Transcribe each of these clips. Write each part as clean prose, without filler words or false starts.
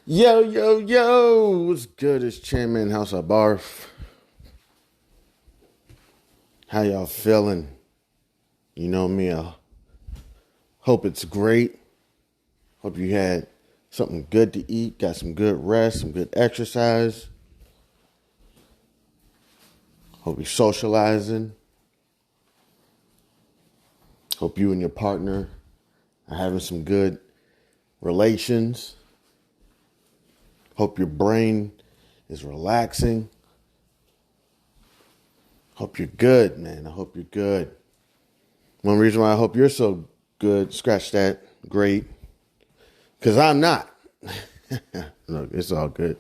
Yo, yo, yo, what's good? It's Chairman House of Barf. How y'all feeling? You know me, I hope it's great. Hope you had something good to eat, got some good rest, some good exercise. Hope you're socializing. Hope you and your partner are having some good relations. Hope your brain is relaxing. Hope you're good, man. I hope you're good. One reason why I hope you're so good, scratch that, great, because I'm not. Look, it's all good.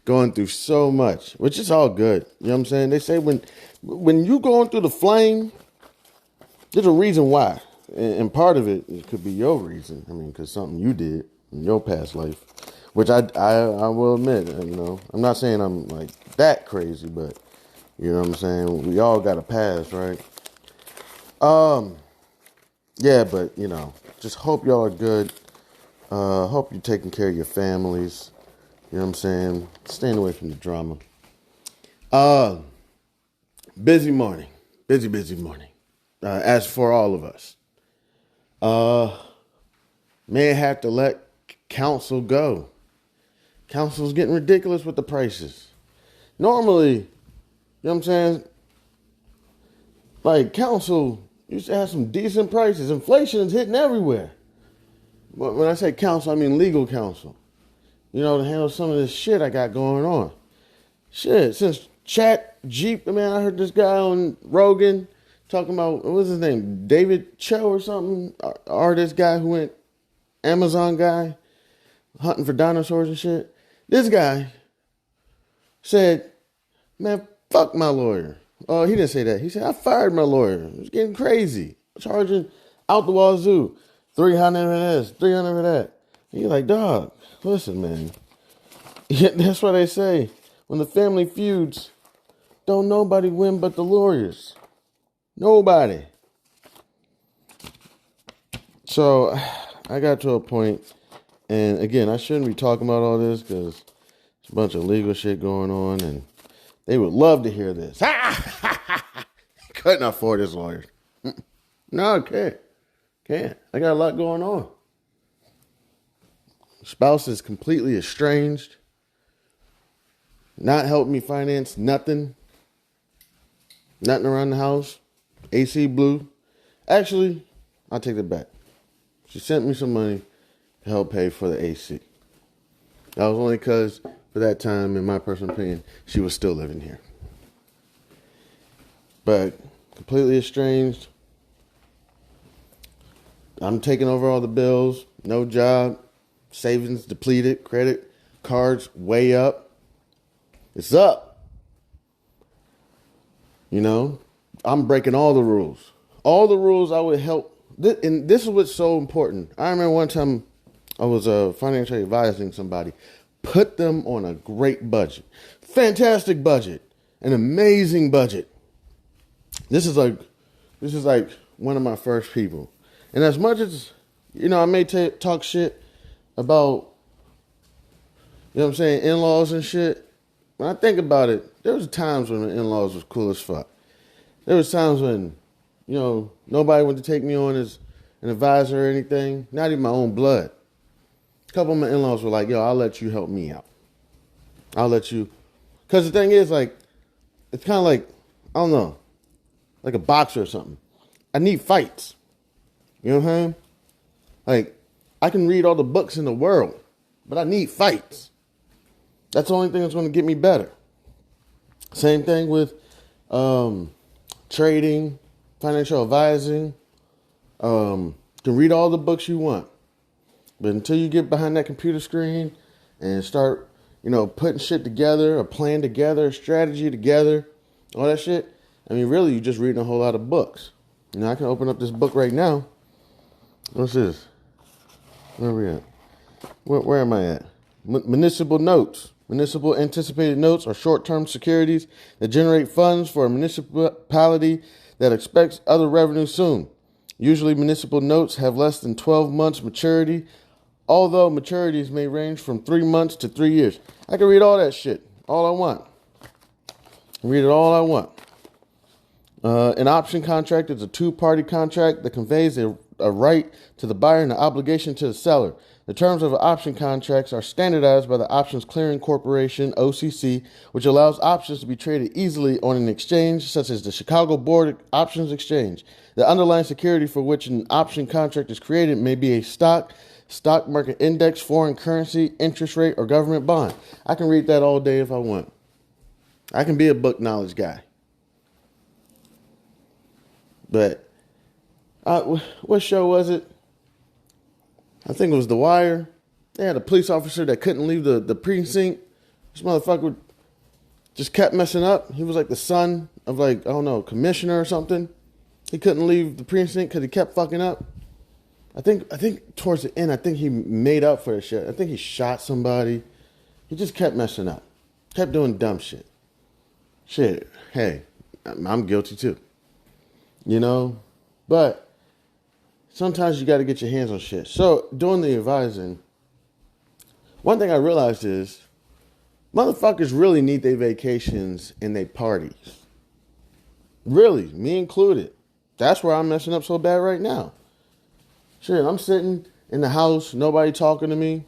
Going through so much, which is all good. You know what I'm saying? They say when you going through the flame, there's a reason why. And part of it could be your reason. I mean, because something you did in your past life, which I will admit, you know, I'm not saying I'm like that crazy, but you know what I'm saying? We all got a past, right? Yeah, but you know, just hope y'all are good. Hope you're taking care of your families. You know what I'm saying? Staying away from the drama. Busy morning. Busy morning. As for all of us. May have to let council go. Council's getting ridiculous with the prices. Normally, you know what I'm saying? Like, council used to have some decent prices. Inflation is hitting everywhere. But when I say council, I mean legal counsel. You know, to handle some of this shit I got going on. Shit, since Chat Jeep, man, I heard this guy on Rogan talking about, what was his name? David Cho or something? Artist guy who went, Amazon guy, hunting for dinosaurs and shit. This guy said, man, fuck my lawyer. Oh, he didn't say that. He said, I fired my lawyer. It was getting crazy. Charging out the wazoo. 300 for this, 300 for that. And you're like, dog, listen, man. Yeah, that's what they say. When the family feuds, don't nobody win but the lawyers. Nobody. So I got to a point, and again, I shouldn't be talking about all this because there's a bunch of legal shit going on, and they would love to hear this. Couldn't afford his lawyers. No, I can't. I got a lot going on. Spouse is completely estranged. Not helping me finance nothing. Nothing around the house. AC blue. Actually, I'll take that back. She sent me some money to help pay for the AC. That was only because, for that time, in my personal opinion, she was still living here. But completely estranged. I'm taking over all the bills. No job. Savings depleted. Credit cards way up. It's up. You know, I'm breaking all the rules. All the rules I would help. And this is what's so important. I remember one time I was financially advising somebody. Put them on a great budget. Fantastic budget. An amazing budget. This is like one of my first people. And as much as, you know, I may talk shit about, you know what I'm saying, in-laws and shit. When I think about it, there was times when the in-laws was cool as fuck. There was times when, you know, nobody wanted to take me on as an advisor or anything. Not even my own blood. A couple of my in-laws were like, yo, I'll let you help me out. I'll let you. Because the thing is, like, it's kind of like, I don't know, like a boxer or something. I need fights. You know what I'm saying? Like, I can read all the books in the world, but I need fights. That's the only thing that's going to get me better. Same thing with trading, financial advising. You can read all the books you want. But until you get behind that computer screen and start, you know, putting shit together, a plan together, a strategy together, all that shit, I mean, really, you're just reading a whole lot of books. You know, I can open up this book right now. What's this? Where are we at? Where am I at? Municipal notes. Municipal anticipated notes are short-term securities that generate funds for a municipality that expects other revenue soon. Usually, municipal notes have less than 12 months maturity although maturities may range from 3 months to 3 years. I can read all that shit, all I want. Read it all I want. An option contract is a two-party contract that conveys a right to the buyer and an obligation to the seller. The terms of option contracts are standardized by the Options Clearing Corporation, OCC, which allows options to be traded easily on an exchange such as the Chicago Board Options Exchange. The underlying security for which an option contract is created may be a stock market index, foreign currency, interest rate, or government bond. I can read that all day if I want. I can be a book knowledge guy. But what show was it? I think it was The Wire. They had a police officer that couldn't leave the precinct. This motherfucker just kept messing up. He was like the son of like, I don't know, commissioner or something. He couldn't leave the precinct because he kept fucking up. I think towards the end, I think he made up for the shit. I think he shot somebody. He just kept messing up. Kept doing dumb shit. Shit, hey, I'm guilty too. You know? But sometimes you got to get your hands on shit. So doing the advising, one thing I realized is motherfuckers really need their vacations and their parties. Really, me included. That's where I'm messing up so bad right now. Shit, I'm sitting in the house, nobody talking to me.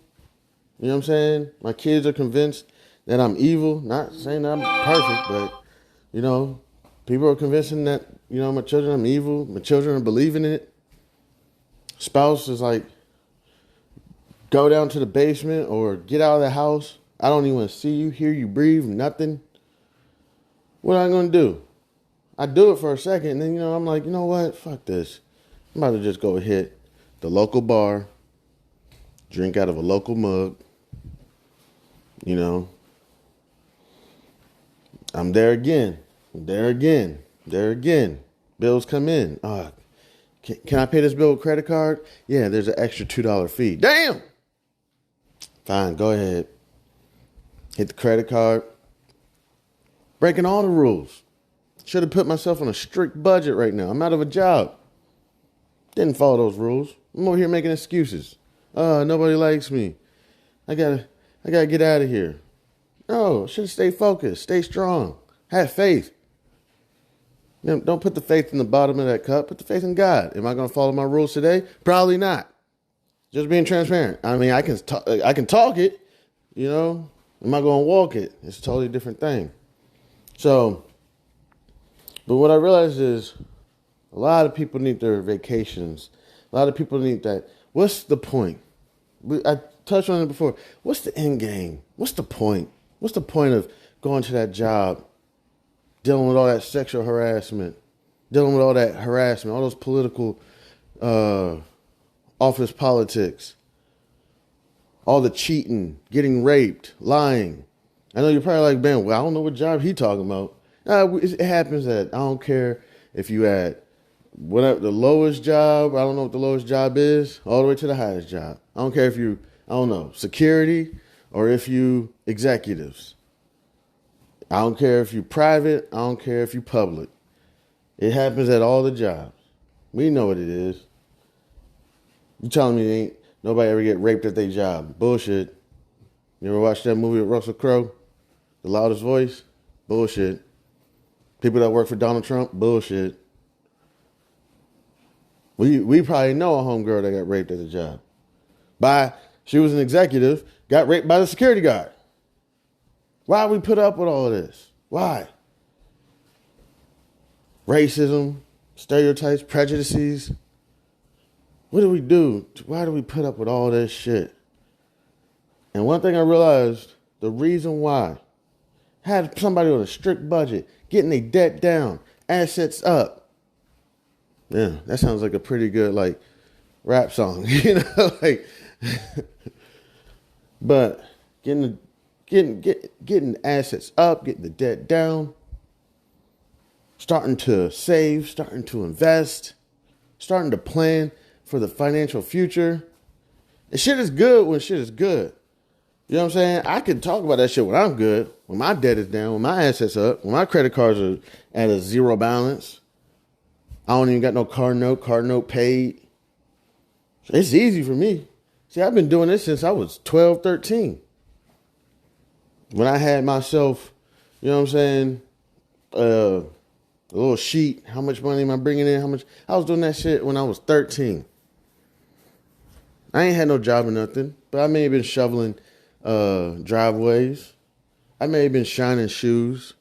You know what I'm saying? My kids are convinced that I'm evil. Not saying that I'm perfect, but, you know, people are convincing that, you know, my children, I'm evil. My children are believing in it. Spouse is like, go down to the basement or get out of the house. I don't even want to see you, hear you breathe, nothing. What am I going to do? I do it for a second, and then, you know, I'm like, you know what? Fuck this. I'm about to just go hit the local bar, drink out of a local mug. You know, I'm there again. Bills come in. Can I pay this bill with credit card? Yeah, there's an extra $2 fee. Damn! Fine, go ahead. Hit the credit card. Breaking all the rules. Should have put myself on a strict budget right now. I'm out of a job. Didn't follow those rules. I'm over here making excuses. Nobody likes me. I gotta get out of here. No, should have stayed focused. Stay strong. Have faith. You know, don't put the faith in the bottom of that cup. Put the faith in God. Am I going to follow my rules today? Probably not. Just being transparent. I mean, I can talk it. You know. Am I going to walk it? It's a totally different thing. So, but what I realized is a lot of people need their vacations. A lot of people need that. What's the point? I touched on it before. What's the end game? What's the point? What's the point of going to that job, dealing with all that sexual harassment, dealing with all that harassment, all those political office politics, all the cheating, getting raped, lying. I know you're probably like, man, well, I don't know what job he talking about. It happens that I don't care if you at whatever the lowest job, I don't know what the lowest job is, all the way to the highest job. I don't care if you, I don't know, security or if you executives. I don't care if you private. I don't care if you public. It happens at all the jobs. We know what it is. You telling me ain't nobody ever get raped at their job? Bullshit. You ever watch that movie with Russell Crowe? The Loudest Voice? Bullshit. People that work for Donald Trump? Bullshit. We probably know a homegirl that got raped at the job. She was an executive, got raped by the security guard. Why we put up with all of this? Why? Racism, stereotypes, prejudices. What do we do? Why do we put up with all this shit? And one thing I realized, the reason why, had somebody on a strict budget, getting their debt down, assets up. Yeah, that sounds like a pretty good like rap song, you know, like. But getting assets up, getting the debt down, starting to save, starting to invest, starting to plan for the financial future. And shit is good when shit is good. You know what I'm saying? I can talk about that shit when I'm good, when my debt is down, when my assets up, when my credit cards are at a zero balance. I don't even got no car note paid. It's easy for me. See, I've been doing this since I was 12, 13. When I had myself, you know what I'm saying, a little sheet, how much money am I bringing in, how much. I was doing that shit when I was 13. I ain't had no job or nothing, but I may have been shoveling driveways. I may have been shining shoes.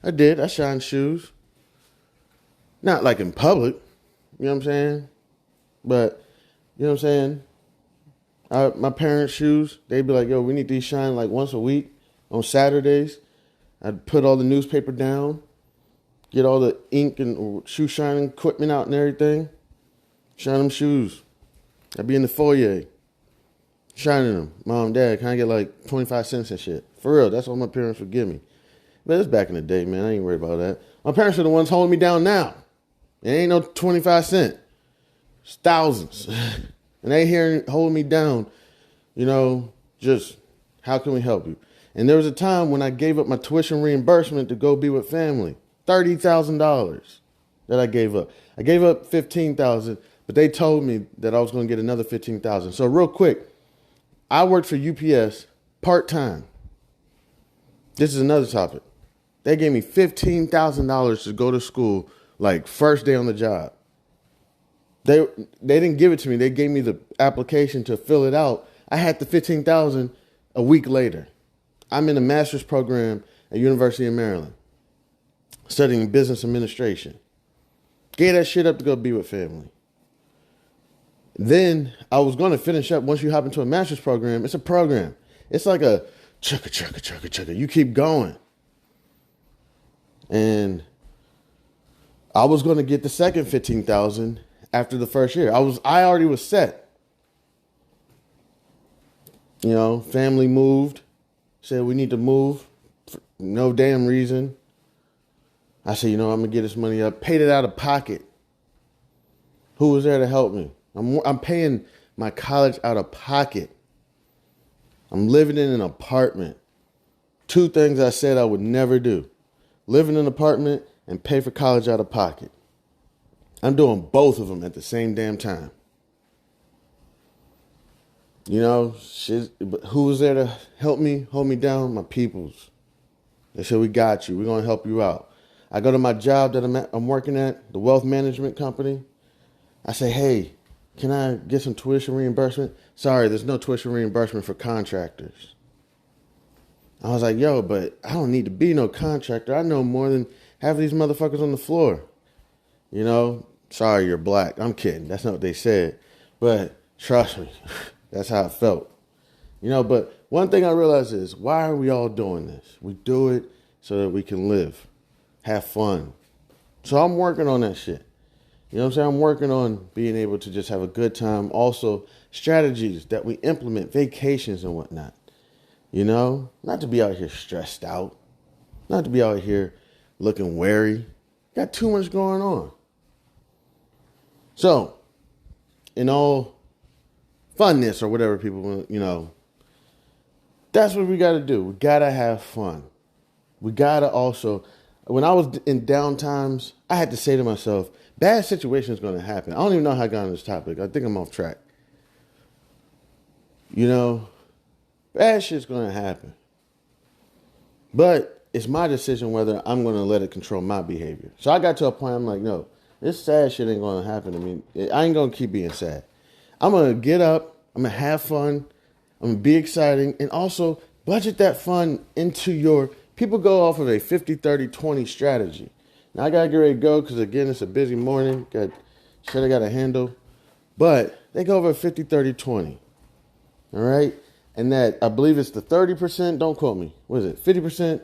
I did. I shined shoes. Not like in public, you know what I'm saying? But, you know what I'm saying? My parents' shoes, they'd be like, yo, we need these shine like once a week on Saturdays. I'd put all the newspaper down, get all the ink and shoe shining equipment out and everything, shine them shoes. I'd be in the foyer, shining them. Mom, Dad, can I get like 25 cents and shit? For real, that's all my parents would give me. But it's back in the day, man. I ain't worried about that. My parents are the ones holding me down now. It ain't no 25 cents. It's thousands. And they here holding me down, you know, just how can we help you? And there was a time when I gave up my tuition reimbursement to go be with family. $30,000 that I gave up. I gave up $15,000, but they told me that I was going to get another $15,000. So real quick, I worked for UPS part-time. This is another topic. They gave me $15,000 to go to school, like first day on the job. They didn't give it to me. They gave me the application to fill it out. I had the $15,000 a week later. I'm in a master's program at University of Maryland, studying business administration. Gave that shit up to go be with family. Then I was going to finish up. Once you hop into a master's program, it's a program. It's like a chugga. You keep going. And I was going to get the second $15,000 after the first year. I already was set. You know, family moved. Said we need to move for no damn reason. I said, you know, I'm going to get this money up. Paid it out of pocket. Who was there to help me? I'm paying my college out of pocket. I'm living in an apartment. Two things I said I would never do. Live in an apartment and pay for college out of pocket. I'm doing both of them at the same damn time. You know, who was there to help me, hold me down? My peoples. They said, we got you. We're going to help you out. I go to my job that I'm working at, the wealth management company. I say, hey, can I get some tuition reimbursement? Sorry, there's no tuition reimbursement for contractors. I was like, yo, but I don't need to be no contractor. I know more than half of these motherfuckers on the floor. You know, sorry, you're black. I'm kidding. That's not what they said. But trust me, that's how it felt. You know, but one thing I realized is, why are we all doing this? We do it so that we can live, have fun. So I'm working on that shit. You know what I'm saying? I'm working on being able to just have a good time. Also, strategies that we implement, vacations and whatnot. You know, not to be out here stressed out, not to be out here looking wary. Got too much going on. So, in all funness or whatever people, you know, that's what we got to do. We got to have fun. We got to also, when I was in down times, I had to say to myself, bad situations going to happen. I don't even know how I got on this topic. I think I'm off track. You know, bad shit's going to happen. But it's my decision whether I'm going to let it control my behavior. So I got to a point, I'm like, no, this sad shit ain't going to happen to me. I ain't going to keep being sad. I'm going to get up. I'm going to have fun. I'm going to be exciting. And also budget that fun into your, people go off of a 50-30-20 strategy. Now I got to get ready to go because, again, it's a busy morning. Got shit I got to handle. But they go over 50-30-20. All right? And that, I believe it's the 30%, don't quote me. What is it? 50%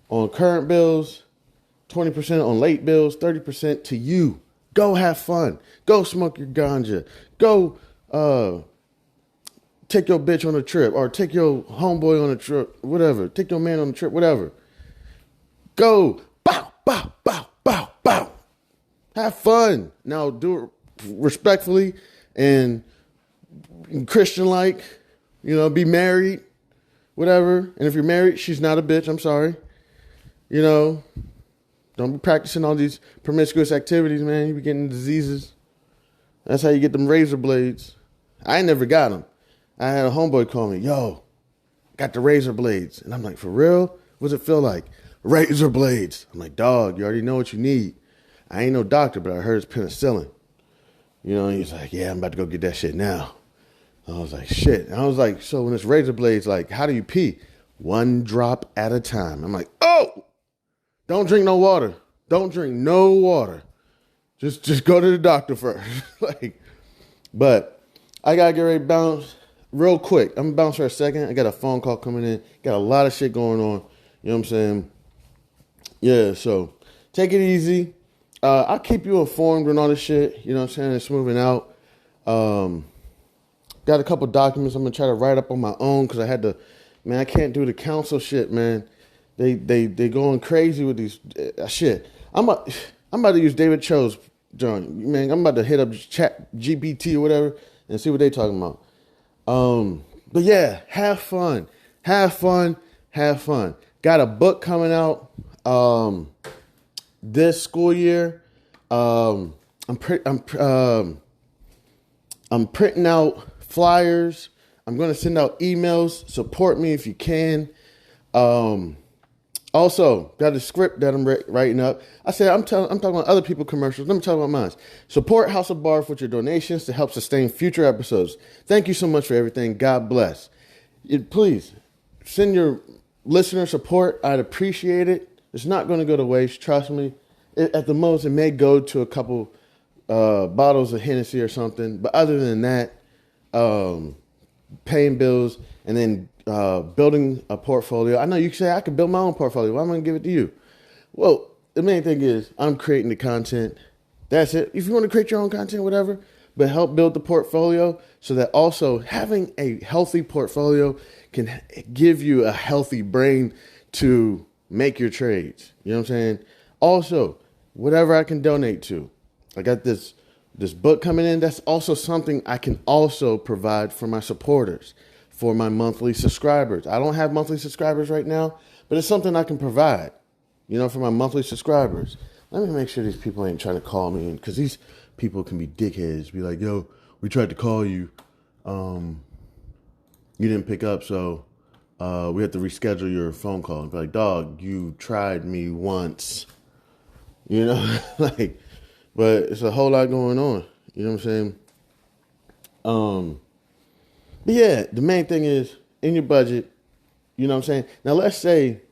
on current bills, 20% on late bills, 30% to you. Go have fun. Go smoke your ganja. Go take your bitch on a trip, or take your homeboy on a trip, whatever. Take your man on a trip, whatever. Go. Bow, bow, bow, bow, bow. Have fun. Now do it respectfully and Christian-like. You know, be married, whatever. And if you're married, she's not a bitch. I'm sorry. You know, don't be practicing all these promiscuous activities, man. You be getting diseases. That's how you get them razor blades. I ain't never got them. I had a homeboy call me, yo, got the razor blades. And I'm like, for real? What's it feel like? Razor blades. I'm like, dog, you already know what you need. I ain't no doctor, but I heard it's penicillin. You know, and he's like, yeah, I'm about to go get that shit now. I was like, shit. And I was like, so when it's razor blades, like, how do you pee? 1 drop at a time. I'm like, oh, don't drink no water. Don't drink no water. Just go to the doctor first. Like, but I gotta get ready to bounce real quick. I'm gonna bounce for a second. I got a phone call coming in. Got a lot of shit going on. You know what I'm saying? Yeah, so take it easy. I'll keep you informed on all this shit. You know what I'm saying? It's moving out. Got a couple documents I'm gonna try to write up on my own because I had to. Man, I can't do the council shit, man. They going crazy with these shit. I'm about to use David Cho's joint. Man, I'm about to hit up Chat GPT or whatever and see what they talking about. But yeah, have fun. Got a book coming out this school year. I'm printing out flyers. I'm going to send out emails. Support me if you can. Also, got a script that I'm writing up. I said I'm talking about other people's commercials. Let me talk about mine. Support House of Barf with your donations to help sustain future episodes. Thank you so much for everything. God bless. Please send your listener support. I'd appreciate it. It's not going to go to waste. Trust me. At the most, it may go to a couple bottles of Hennessy or something. But other than that, paying bills and then building a portfolio. I know you can say I could build my own portfolio. Why am I going to give it to you? Well, the main thing is I'm creating the content. That's it. If you want to create your own content, whatever, but help build the portfolio so that also having a healthy portfolio can give you a healthy brain to make your trades. You know what I'm saying? Also, whatever I can donate to. I got this book coming in. That's also something I can also provide for my supporters, for my monthly subscribers. I don't have monthly subscribers right now, but it's something I can provide, for my monthly subscribers. Let me make sure these people ain't trying to call me, because these people can be dickheads. Be like, yo, we tried to call you. You didn't pick up, so we have to reschedule your phone call. Be like, dog, you tried me once. But it's a whole lot going on. You know what I'm saying? But yeah, the main thing is in your budget. You know what I'm saying? Now let's say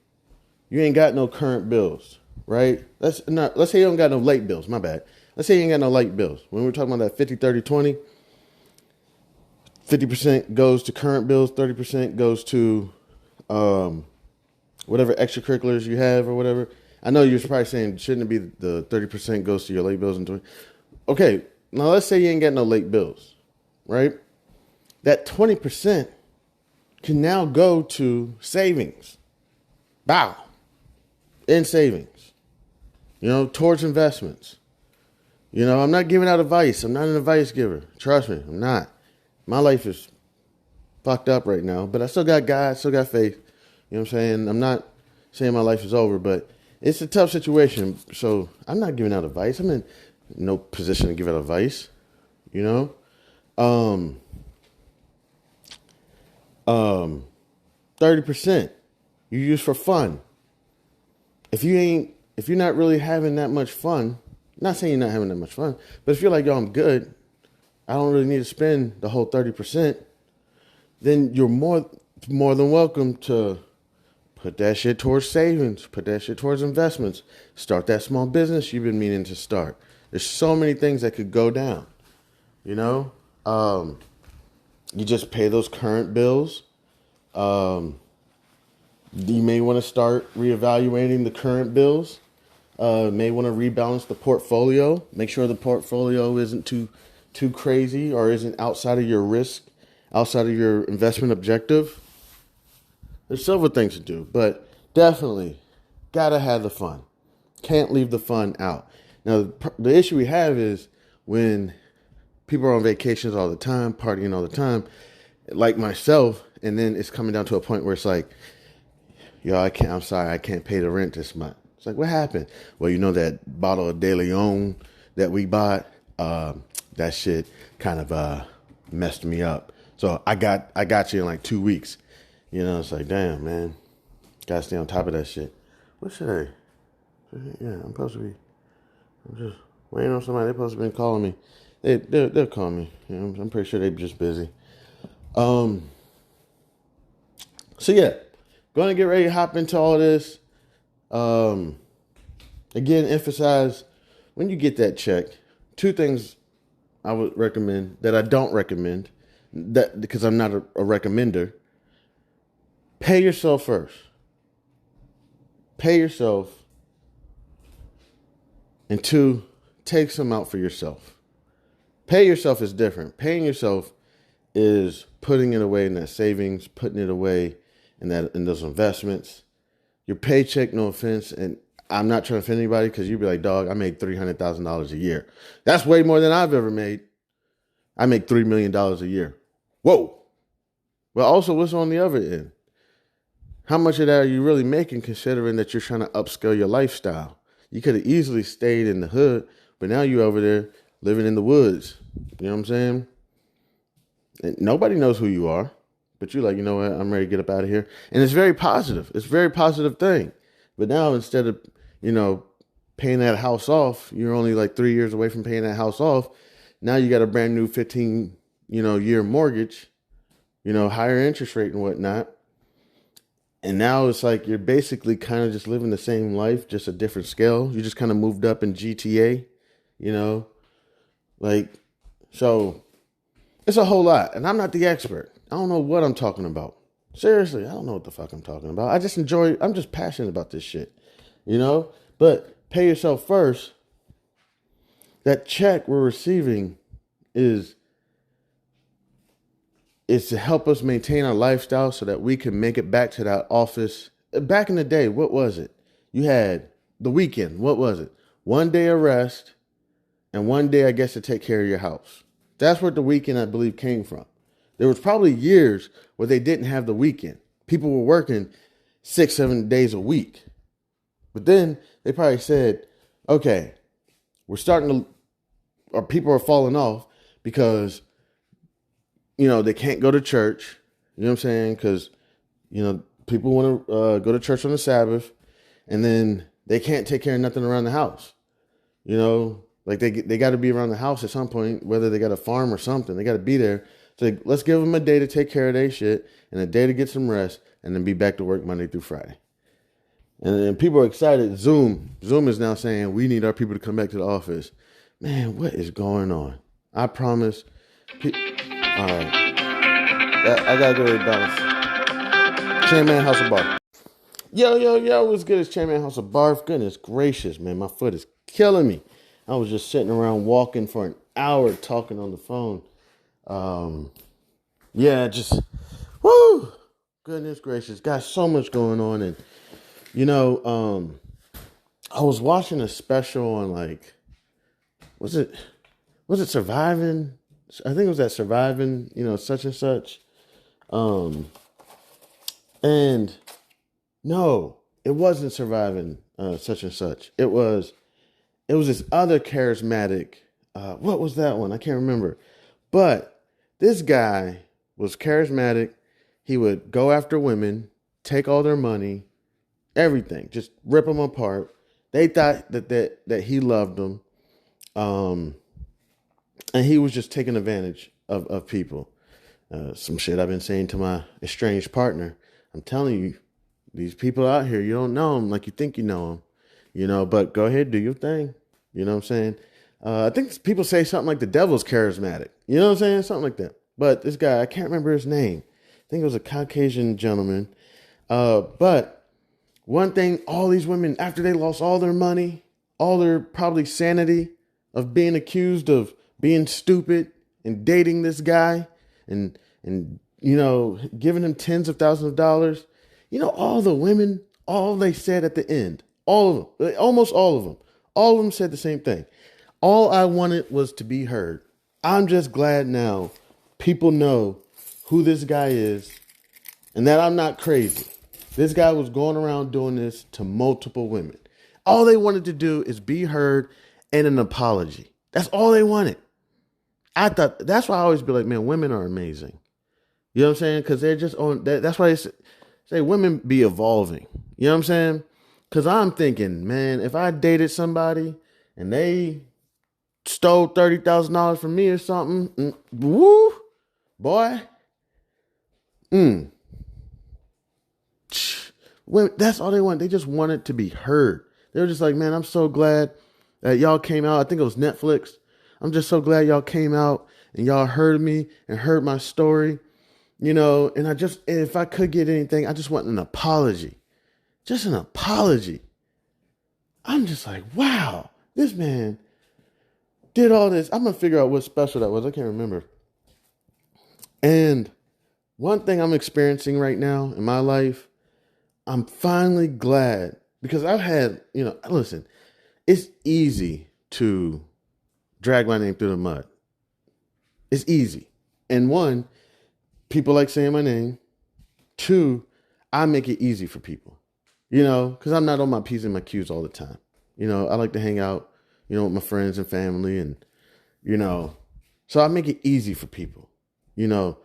you ain't got no current bills, right? Let's say you don't got no late bills. My bad. Let's say you ain't got no late bills. When we're talking about that 50, 30, 20, 50% goes to current bills, 30% goes to whatever extracurriculars you have or whatever. I know you're probably saying, shouldn't it be the 30% goes to your late bills and 20? Okay, now let's say you ain't got no late bills, right? That 20% can now go to savings. Bow. In savings. Towards investments. I'm not giving out advice. I'm not an advice giver. Trust me, I'm not. My life is fucked up right now, but I still got God, still got faith. You know what I'm saying? I'm not saying my life is over, but it's a tough situation, so I'm not giving out advice. I'm in no position to give out advice, 30% you use for fun. If you're not really having that much fun, not saying you're not having that much fun, but if you're like, yo, I'm good, I don't really need to spend the whole 30%, then you're more than welcome to put that shit towards savings, put that shit towards investments, start that small business you've been meaning to start. There's so many things that could go down, You just pay those current bills. You may want to start reevaluating the current bills. May want to rebalance the portfolio. Make sure the portfolio isn't too crazy or isn't outside of your risk, outside of your investment objective. There's several things to do, but definitely gotta have the fun. Can't leave the fun out. Now, the issue we have is when people are on vacations all the time, partying all the time, like myself, and then it's coming down to a point where it's like, yo, I'm sorry, I can't pay the rent this month. It's like, what happened? Well, that bottle of De Leon that we bought, that shit kind of messed me up. So I got you in like 2 weeks. You know, it's like, damn, man. Gotta stay on top of that shit. What should I? Yeah, I'm supposed to be. I'm just waiting on somebody. They're supposed to be calling me. They'll call me. You know, I'm pretty sure they're just busy. So yeah, going to get ready to hop into all this. Again, emphasize when you get that check. 2 things I would recommend that I don't recommend that because I'm not a recommender. Pay yourself first. Pay yourself. And 2, take some out for yourself. Pay yourself is different. Paying yourself is putting it away in that savings, putting it away in those investments. Your paycheck, no offense, and I'm not trying to offend anybody because you'd be like, dog, I made $300,000 a year. That's way more than I've ever made. I make $3 million a year. Whoa. Well, also, what's on the other end? How much of that are you really making considering that you're trying to upscale your lifestyle? You could have easily stayed in the hood, but now you're over there living in the woods. You know what I'm saying? And nobody knows who you are, but you're like, you know what? I'm ready to get up out of here. And it's very positive. It's a very positive thing. But now instead of, paying that house off, you're only like 3 years away from paying that house off. Now you got a brand new 15, year mortgage, higher interest rate and whatnot. And now it's like you're basically kind of just living the same life, just a different scale. You just kind of moved up in GTA, so it's a whole lot. And I'm not the expert. I don't know what I'm talking about. Seriously, I don't know what the fuck I'm talking about. I'm just passionate about this shit, But pay yourself first. That check we're receiving is to help us maintain our lifestyle so that we can make it back to that office. Back in the day, what was it? You had the weekend. What was it? 1 day of rest and 1 day, I guess, to take care of your house. That's where the weekend, I believe, came from. There was probably years where they didn't have the weekend. People were working 6-7 days a week. But then they probably said, okay, or people are falling off because they can't go to church. You know what I'm saying? Because, people want to go to church on the Sabbath, and then they can't take care of nothing around the house. Like they got to be around the house at some point, whether they got a farm or something. They got to be there. So let's give them a day to take care of their shit and a day to get some rest and then be back to work Monday through Friday. And then people are excited. Zoom is now saying we need our people to come back to the office. Man, what is going on? I promise. All right. I got to go to the balance. Chairman House of Barf. Yo, what's good? It's Chairman House of Barf. Goodness gracious, man. My foot is killing me. I was just sitting around walking for an hour talking on the phone. Woo! Goodness gracious. Got so much going on. And, I was watching a special on was it Surviving? I think it was that Surviving, such and such. And no, it wasn't Surviving, such and such. It was this other charismatic, what was that one? I can't remember. But this guy was charismatic. He would go after women, take all their money, everything, just rip them apart. They thought that he loved them. And he was just taking advantage of people. Some shit I've been saying to my estranged partner. I'm telling you, these people out here, you don't know them like you think you know them, but go ahead, do your thing. You know what I'm saying? I think people say something like the devil's charismatic. You know what I'm saying? Something like that. But this guy, I can't remember his name. I think it was a Caucasian gentleman. But one thing, all these women, after they lost all their money, all their probably sanity of being accused of being stupid and dating this guy and giving him tens of thousands of dollars, all the women, all they said at the end, all of them, almost all of them said the same thing. All I wanted was to be heard. I'm just glad now people know who this guy is and that I'm not crazy. This guy was going around doing this to multiple women. All they wanted to do is be heard and an apology. That's all they wanted. I thought, that's why I always be like, man, women are amazing. You know what I'm saying? Because they're just on that. That's why say women be evolving. You know what I'm saying? Because I'm thinking, man, if I dated somebody and they stole $30,000 from me or something, woo, boy, women, that's all they want. They just wanted to be heard. They were just like, man, I'm so glad that y'all came out. I think it was Netflix. I'm just so glad y'all came out and y'all heard me and heard my story, you know, and if I could get anything, I just want an apology. Just an apology. I'm just like, wow, this man did all this. I'm going to figure out what special that was. I can't remember. And one thing I'm experiencing right now in my life, I'm finally glad because I've had, you know, listen, it's easy to drag my name through the mud. It's easy. And one, people like saying my name. Two, I make it easy for people, you know, because I'm not on my P's and my Q's all the time. You know, I like to hang out, you know, with my friends and family and, you know, so I make it easy for people, you know.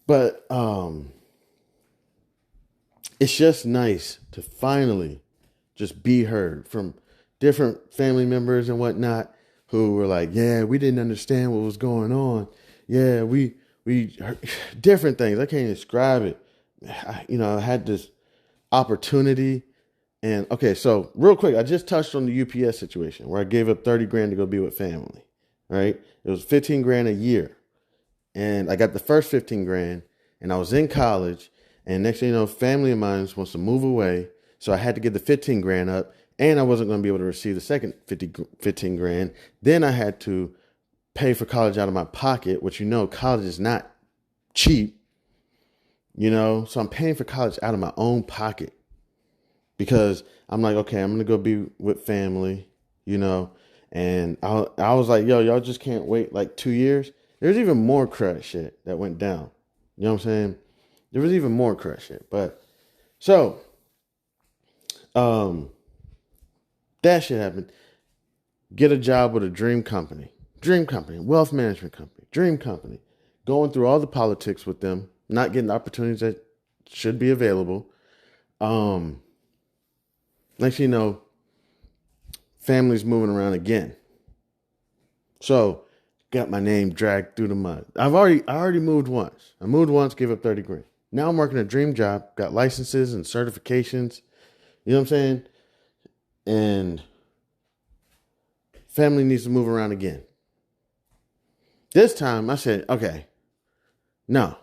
But it's just nice to finally just be heard from different family members and whatnot who were like, yeah, we didn't understand what was going on. Yeah, we heard different things. I can't even describe it. I had this opportunity. And okay, so real quick, I just touched on the UPS situation where I gave up 30 grand to go be with family, right? It was 15 grand a year. And I got the first 15 grand and I was in college. And next thing you know, family of mine wants to move away. So I had to get the 15 grand up and I wasn't going to be able to receive the second 15 grand. Then I had to pay for college out of my pocket, which, you know, college is not cheap, you know, so I'm paying for college out of my own pocket because I'm like, okay, I'm going to go be with family, you know, and I was like, yo, y'all just can't wait like 2 years. There's even more crash shit that went down. You know what I'm saying? There was even more crash shit. But so, that shit happened. Get a job with a dream company, wealth management company, dream company, going through all the politics with them, not getting the opportunities that should be available. Next thing you know, family's moving around again. So got my name dragged through the mud. I already moved once. I moved once, gave up 30 grand. Now I'm working a dream job, got licenses and certifications. You know what I'm saying? And family needs to move around again. This time I said, okay, no.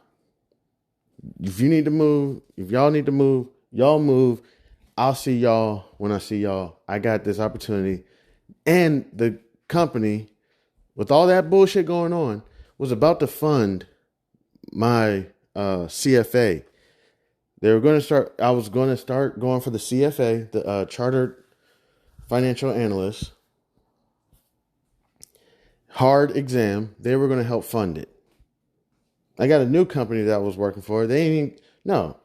If you need to move, if y'all need to move, y'all move. I'll see y'all when I see y'all. I got this opportunity. And the company, with all that bullshit going on, was about to fund my CFA. They were going to start, I was going to start going for the CFA, the Chartered Financial Analyst. Hard exam. They were going to help fund it. I got a new company that I was working for. They ain't even, no,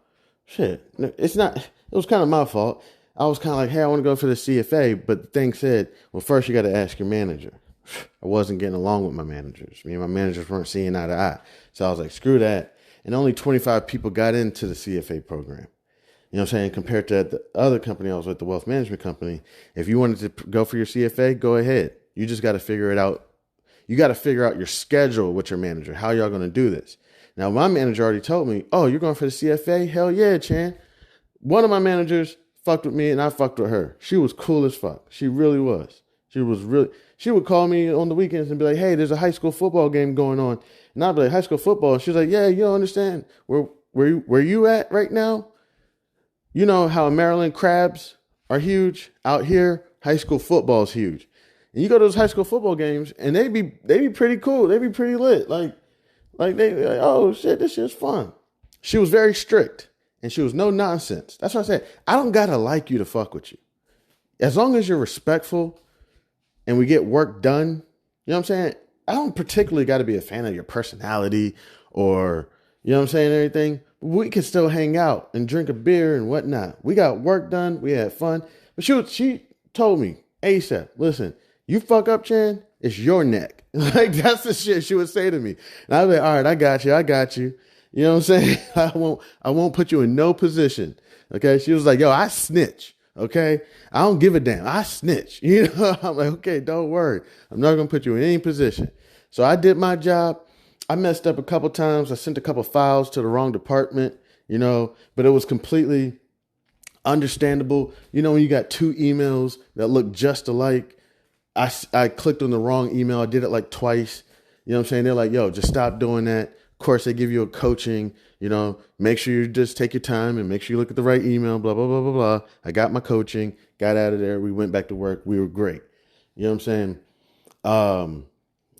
shit. It's not, it was kind of my fault. I was kind of like, hey, I want to go for the CFA. But the thing said, well, first you got to ask your manager. I wasn't getting along with my managers. Me and my managers weren't seeing eye to eye. So I was like, screw that. And only 25 people got into the CFA program. You know what I'm saying? Compared to the other company I was with, the wealth management company, if you wanted to go for your CFA, go ahead. You just got to figure it out. You got to figure out your schedule with your manager, how y'all going to do this. Now, my manager already told me, oh, you're going for the CFA? Hell yeah, Chan. One of my managers fucked with me and I fucked with her. She was cool as fuck. She really was. She would call me on the weekends and be like, hey, there's a high school football game going on. And I'd be like, high school football? And she's like, yeah, you don't understand. Where you at right now? You know how Maryland crabs are huge? Out here, high school football is huge. And you go to those high school football games and they be pretty cool. They be pretty lit. Like oh shit, this shit's fun. She was very strict and she was no nonsense. That's what I said. I don't gotta like you to fuck with you. As long as you're respectful and we get work done, you know what I'm saying? I don't particularly got to be a fan of your personality or, you know what I'm saying, everything. We can still hang out and drink a beer and whatnot. We got work done. We had fun. But she told me, ASAP, listen, you fuck up, Chan, It's your neck. Like, that's the shit she would say to me. And I'd be like, all right, I got you. I got you. You know what I'm saying? I won't put you in no position. Okay. She was like, yo, I snitch. Okay. I don't give a damn. I snitch. You know, I'm like, okay, don't worry. I'm not going to put you in any position. So I did my job. I messed up a couple times. I sent a couple files to the wrong department, you know, but it was completely understandable. You know, when you got two emails that look just alike, I clicked on the wrong email. I did it like twice. You know what I'm saying? They're like, yo, just stop doing that. Of course, they give you a coaching, you know, make sure you just take your time and make sure you look at the right email, blah, blah, blah, blah, blah. I got my coaching, got out of there. We went back to work. We were great. You know what I'm saying?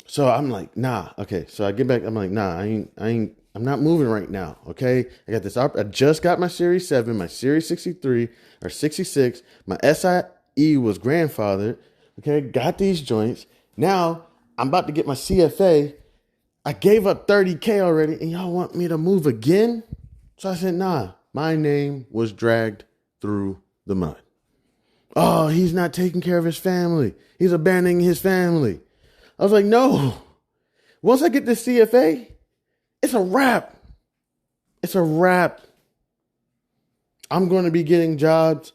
So I'm like, nah. Okay. So I get back. I'm like, nah, I'm not moving right now. Okay. I got this. I just got my Series 7, my Series 63 or 66. My SIE was grandfathered. Okay. Got these joints. Now I'm about to get my CFA. I gave up 30K already and y'all want me to move again? So I said, nah, my name was dragged through the mud. Oh, he's not taking care of his family. He's abandoning his family. I was like, no. Once I get this CFA, it's a wrap. It's a wrap. I'm going to be getting jobs.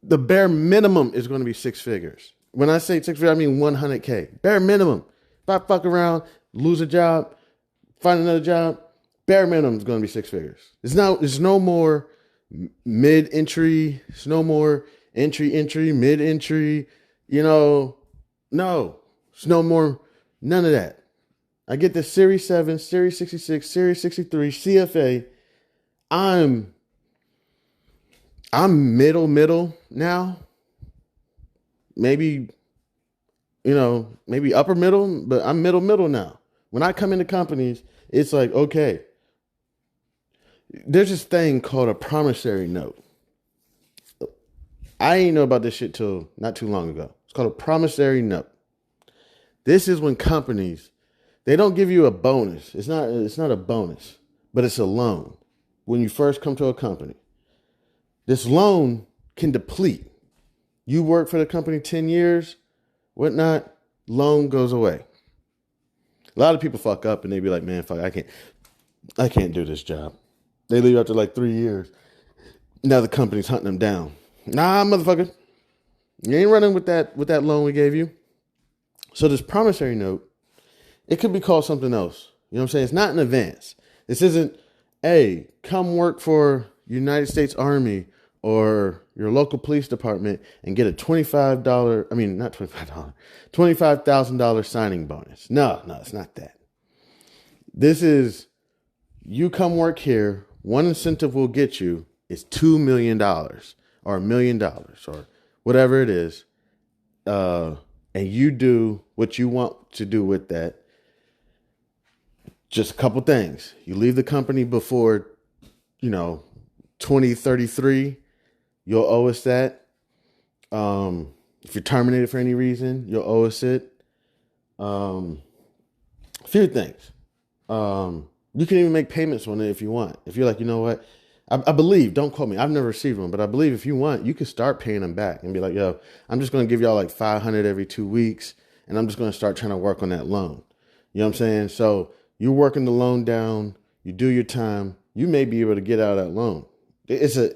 The bare minimum is going to be six figures. When I say six figures, I mean 100K. Bare minimum. If I fuck around, lose a job, find another job, bare minimum is going to be six figures. There's no more mid-entry. It's no more entry, mid-entry. You know, no. It's no more, none of that. I get the Series 7, Series 66, Series 63, CFA. I'm middle now. Maybe, you know, maybe upper middle, but I'm middle now. When I come into companies, it's like, okay, there's this thing called a promissory note. I didn't know about this shit till not too long ago. It's called a promissory note. This is when companies, they don't give you a bonus. It's not a bonus, but it's a loan. When you first come to a company, this loan can deplete. You work for the company 10 years, whatnot, loan goes away. A lot of people fuck up and they be like, man, fuck, I can't do this job. They leave after like 3 years. Now the company's hunting them down. Nah, motherfucker. You ain't running with that loan we gave you. So this promissory note, it could be called something else. You know what I'm saying? It's not an advance. This isn't, hey, come work for United States Army or your local police department and get a $25,000 signing bonus. No, it's not that. This is, you come work here, one incentive we'll get you is $2 million or $1 million or whatever it is. And you do what you want to do with that. Just a couple things. You leave the company before, 2033, you'll owe us that. If you're terminated for any reason, you'll owe us it. A few things. You can even make payments on it if you want. If you're like, you know what? I believe, don't quote me, I've never received one, but I believe if you want, you can start paying them back and be like, yo, I'm just going to give y'all like $500 every 2 weeks. And I'm just going to start trying to work on that loan. You know what I'm saying? So you're working the loan down, you do your time, you may be able to get out of that loan. It's a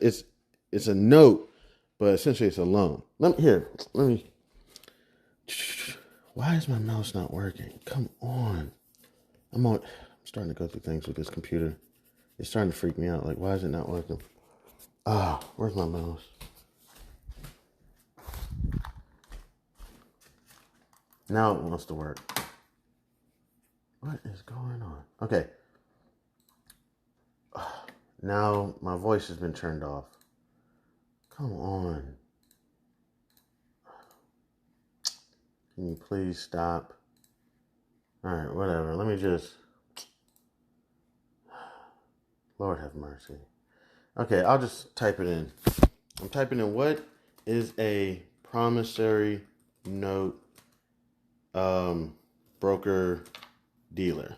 note, but essentially it's a loan. Let me. Why is my mouse not working? Come on. I'm starting to go through things with this computer. It's starting to freak me out. Like, why is it not working? Where's my mouse? Now it wants to work. What is going on? Okay. Now my voice has been turned off. Come on. Can you please stop? All right, whatever. Let me just... Lord have mercy. Okay, I'll just type it in. I'm typing in what is a promissory note broker dealer.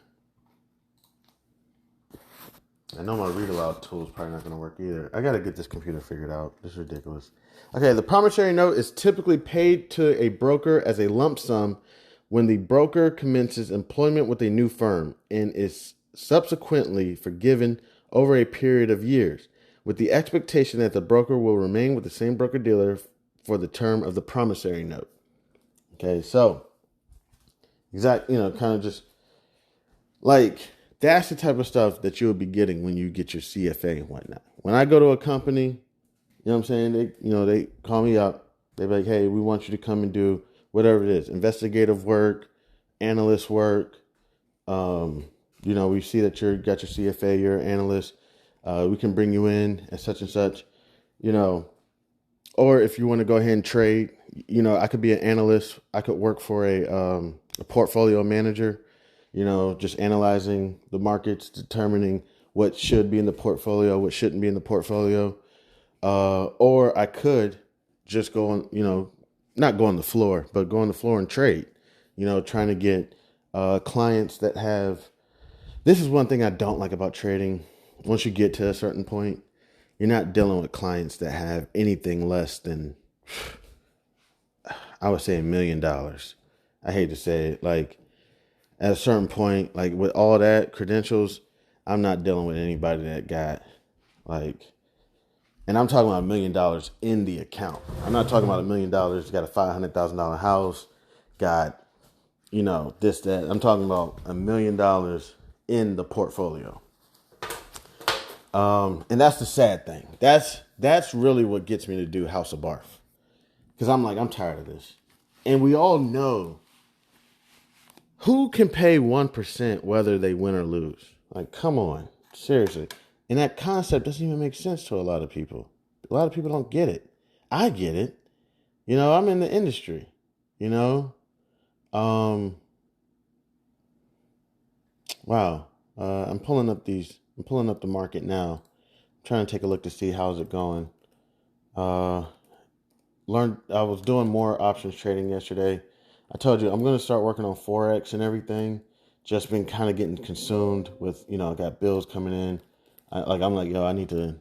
I know my read aloud tool is probably not going to work either. I got to get this computer figured out. This is ridiculous. Okay, the promissory note is typically paid to a broker as a lump sum when the broker commences employment with a new firm and is subsequently forgiven over a period of years, with the expectation that the broker will remain with the same broker dealer for the term of the promissory note. Okay, so kind of just like that's the type of stuff that you'll be getting when you get your CFA and whatnot. When I go to a company, you know what I'm saying? They call me up. They're like, hey, we want you to come and do whatever it is, investigative work, analyst work. We see that you got your CFA, you're an analyst. We can bring you in at such and such, or if you want to go ahead and trade, I could be an analyst. I could work for a portfolio manager, just analyzing the markets, determining what should be in the portfolio, what shouldn't be in the portfolio. Or I could just go on, not go on the floor, but go on the floor and trade, trying to get clients that have. This is one thing I don't like about trading. Once you get to a certain point, you're not dealing with clients that have anything less than, I would say, $1 million. I hate to say it. Like, at a certain point, like with all that credentials, I'm not dealing with anybody that got and I'm talking about $1 million in the account. I'm not talking about $1 million, got a $500,000 house, got, this, that. I'm talking about $1 million in the portfolio. And that's the sad thing. That's really what gets me to do House of Barf. Because I'm tired of this. And we all know who can pay 1% whether they win or lose. Like, come on. Seriously. And that concept doesn't even make sense to a lot of people. A lot of people don't get it. I get it. I'm in the industry. Wow. I'm pulling up the market now. I'm trying to take a look to see how's it going. I was doing more options trading yesterday. I told you I'm going to start working on Forex and everything. Just been kind of getting consumed with, I got bills coming in. I need to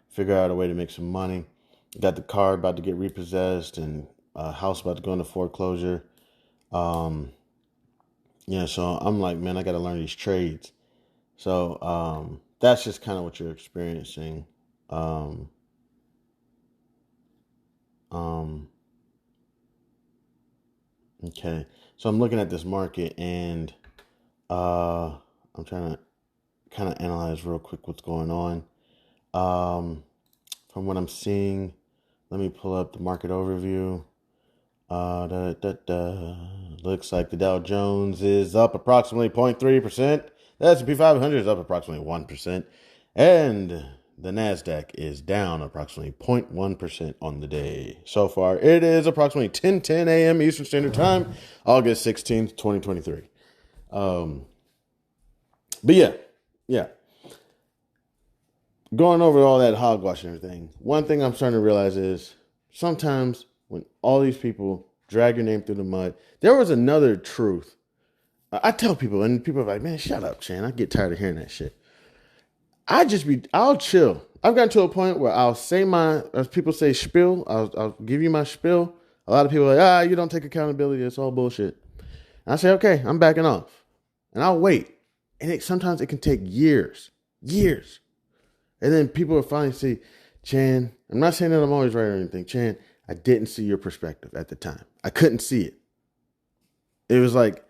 figure out a way to make some money. Got the car about to get repossessed and a house about to go into foreclosure. So I'm like, man, I got to learn these trades. So that's just kind of what you're experiencing. Okay, so I'm looking at this market and I'm trying to kind of analyze real quick what's going on. From what I'm seeing, let me pull up the market overview. Looks like the Dow Jones is up approximately 0.3%. The S&P 500 is up approximately 1%. And the NASDAQ is down approximately 0.1% on the day. So far, it is approximately 10:10 a.m. Eastern Standard Time, August 16th, 2023. But yeah. Going over all that hogwash and everything, one thing I'm starting to realize is sometimes when all these people drag your name through the mud, there was another truth. I tell people, and people are like, man, shut up, Chan. I get tired of hearing that shit. I'll chill. I've gotten to a point where I'll say as people say, spiel. I'll give you my spiel. A lot of people are like, you don't take accountability. It's all bullshit. And I say, okay, I'm backing off. And I'll wait. And sometimes it can take years. And then people will finally see, Chan, I'm not saying that I'm always right or anything. Chan, I didn't see your perspective at the time. I couldn't see it. It was like,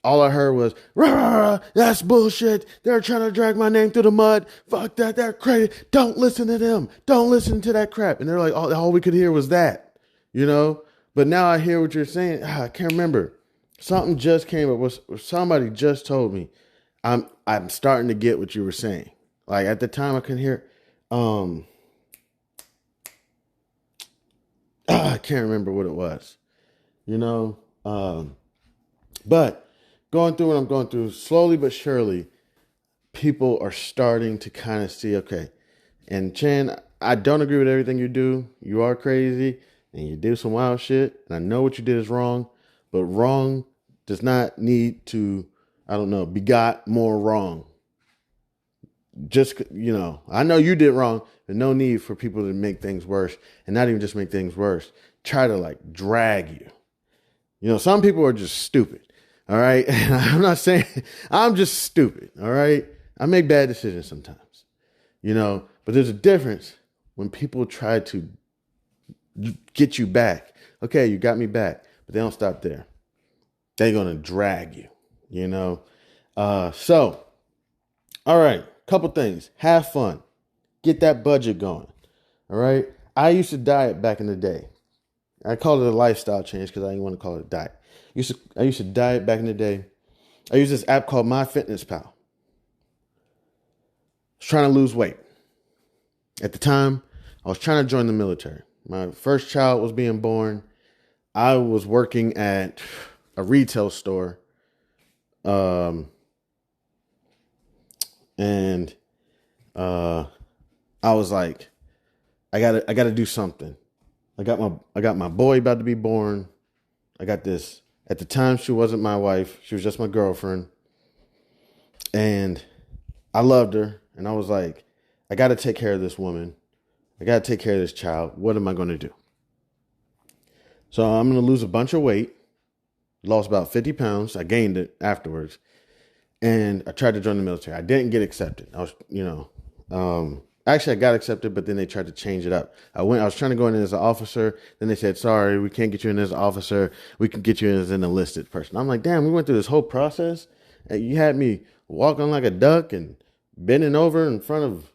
all I heard was, rah, rah, rah, that's bullshit. They're trying to drag my name through the mud. Fuck that. They're crazy. Don't listen to them. Don't listen to that crap. And they're like, all we could hear was that, But now I hear what you're saying. I can't remember. Something just came up. Somebody just told me. I'm starting to get what you were saying. Like at the time I couldn't hear. I can't remember what it was. But going through what I'm going through, slowly but surely, people are starting to kind of see, okay, and Chan, I don't agree with everything you do. You are crazy, and you do some wild shit, and I know what you did is wrong, but wrong does not need to, begot more wrong. just, I know you did wrong, but no need for people to make things worse, and not even just make things worse, try to like drag you. Some people are just stupid. All right. And I'm not saying I'm just stupid. All right. I make bad decisions sometimes, but there's a difference when people try to get you back. Okay, you got me back, but they don't stop there. They're going to drag you, So, all right, couple things. Have fun. Get that budget going. All right. I used to diet back in the day. I call it a lifestyle change because I didn't want to call it a diet. I used to diet back in the day. I used this app called MyFitnessPal. I was trying to lose weight. At the time, I was trying to join the military. My first child was being born. I was working at a retail store. And I was like, I gotta do something. I got my boy about to be born. I got this. At the time, she wasn't my wife. She was just my girlfriend. And I loved her. And I was like, I got to take care of this woman. I got to take care of this child. What am I going to do? So I'm going to lose a bunch of weight. Lost about 50 pounds. I gained it afterwards. And I tried to join the military. I didn't get accepted. I was, actually, I got accepted, but then they tried to change it up. I was trying to go in as an officer. Then they said, sorry, we can't get you in as an officer. We can get you in as an enlisted person. I'm like, damn, we went through this whole process. And you had me walking like a duck and bending over in front of,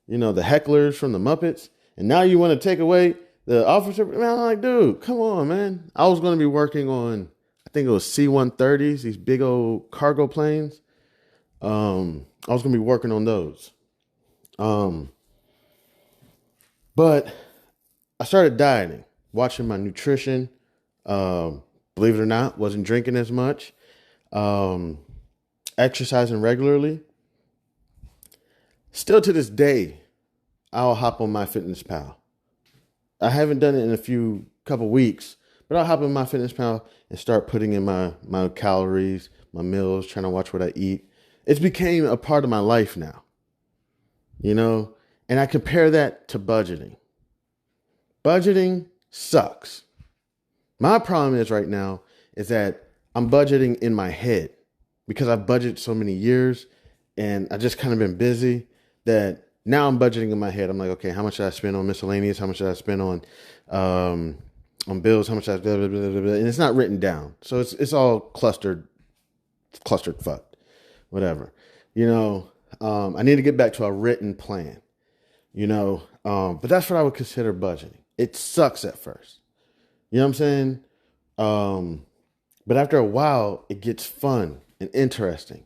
the hecklers from the Muppets. And now you want to take away the officer? Man, I'm like, dude, come on, man. I was going to be working on, I think it was C-130s, these big old cargo planes. I was going to be working on those. But I started dieting, watching my nutrition. Believe it or not, wasn't drinking as much. Exercising regularly. Still to this day, I'll hop on MyFitnessPal. I haven't done it in a couple weeks, but I'll hop on MyFitnessPal and start putting in my calories, my meals, trying to watch what I eat. It's became a part of my life now, and I compare that to budgeting. Budgeting sucks. My problem is right now is that I'm budgeting in my head because I've budgeted so many years and I just kind of been busy that now I'm budgeting in my head. I'm like, okay, how much should I spend on miscellaneous? How much should I spend on bills? How much should I, blah, blah, blah, blah, blah. And it's not written down. So it's all clustered fucked, whatever. I need to get back to a written plan, but that's what I would consider budgeting. It sucks at first. You know what I'm saying? But after a while, it gets fun and interesting.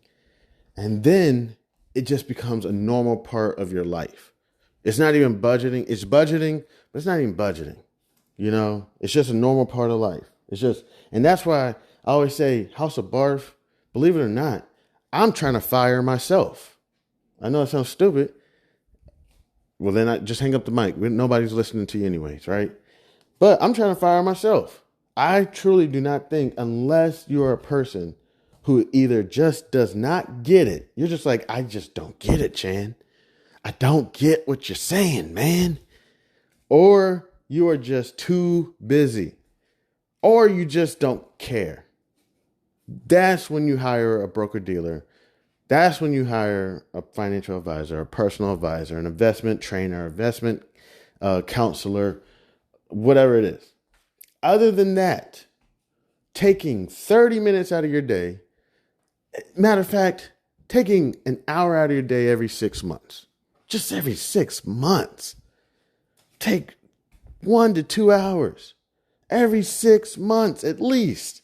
And then it just becomes a normal part of your life. It's not even budgeting. It's budgeting, but it's not even budgeting. It's just a normal part of life. And that's why I always say House of Barf, believe it or not, I'm trying to fire myself. I know it sounds stupid. Well, then I just hang up the mic. Nobody's listening to you anyways, right? But I'm trying to fire myself. I truly do not think, unless you're a person who either just does not get it. You're just like, I just don't get it, Chan. I don't get what you're saying, man. Or you are just too busy. Or you just don't care. That's when you hire a broker dealer. That's when you hire a financial advisor, a personal advisor, an investment trainer, investment counselor, whatever it is. Other than that, taking 30 minutes out of your day, matter of fact, taking an hour out of your day every 6 months, just every 6 months, take 1 to 2 hours every 6 months at least,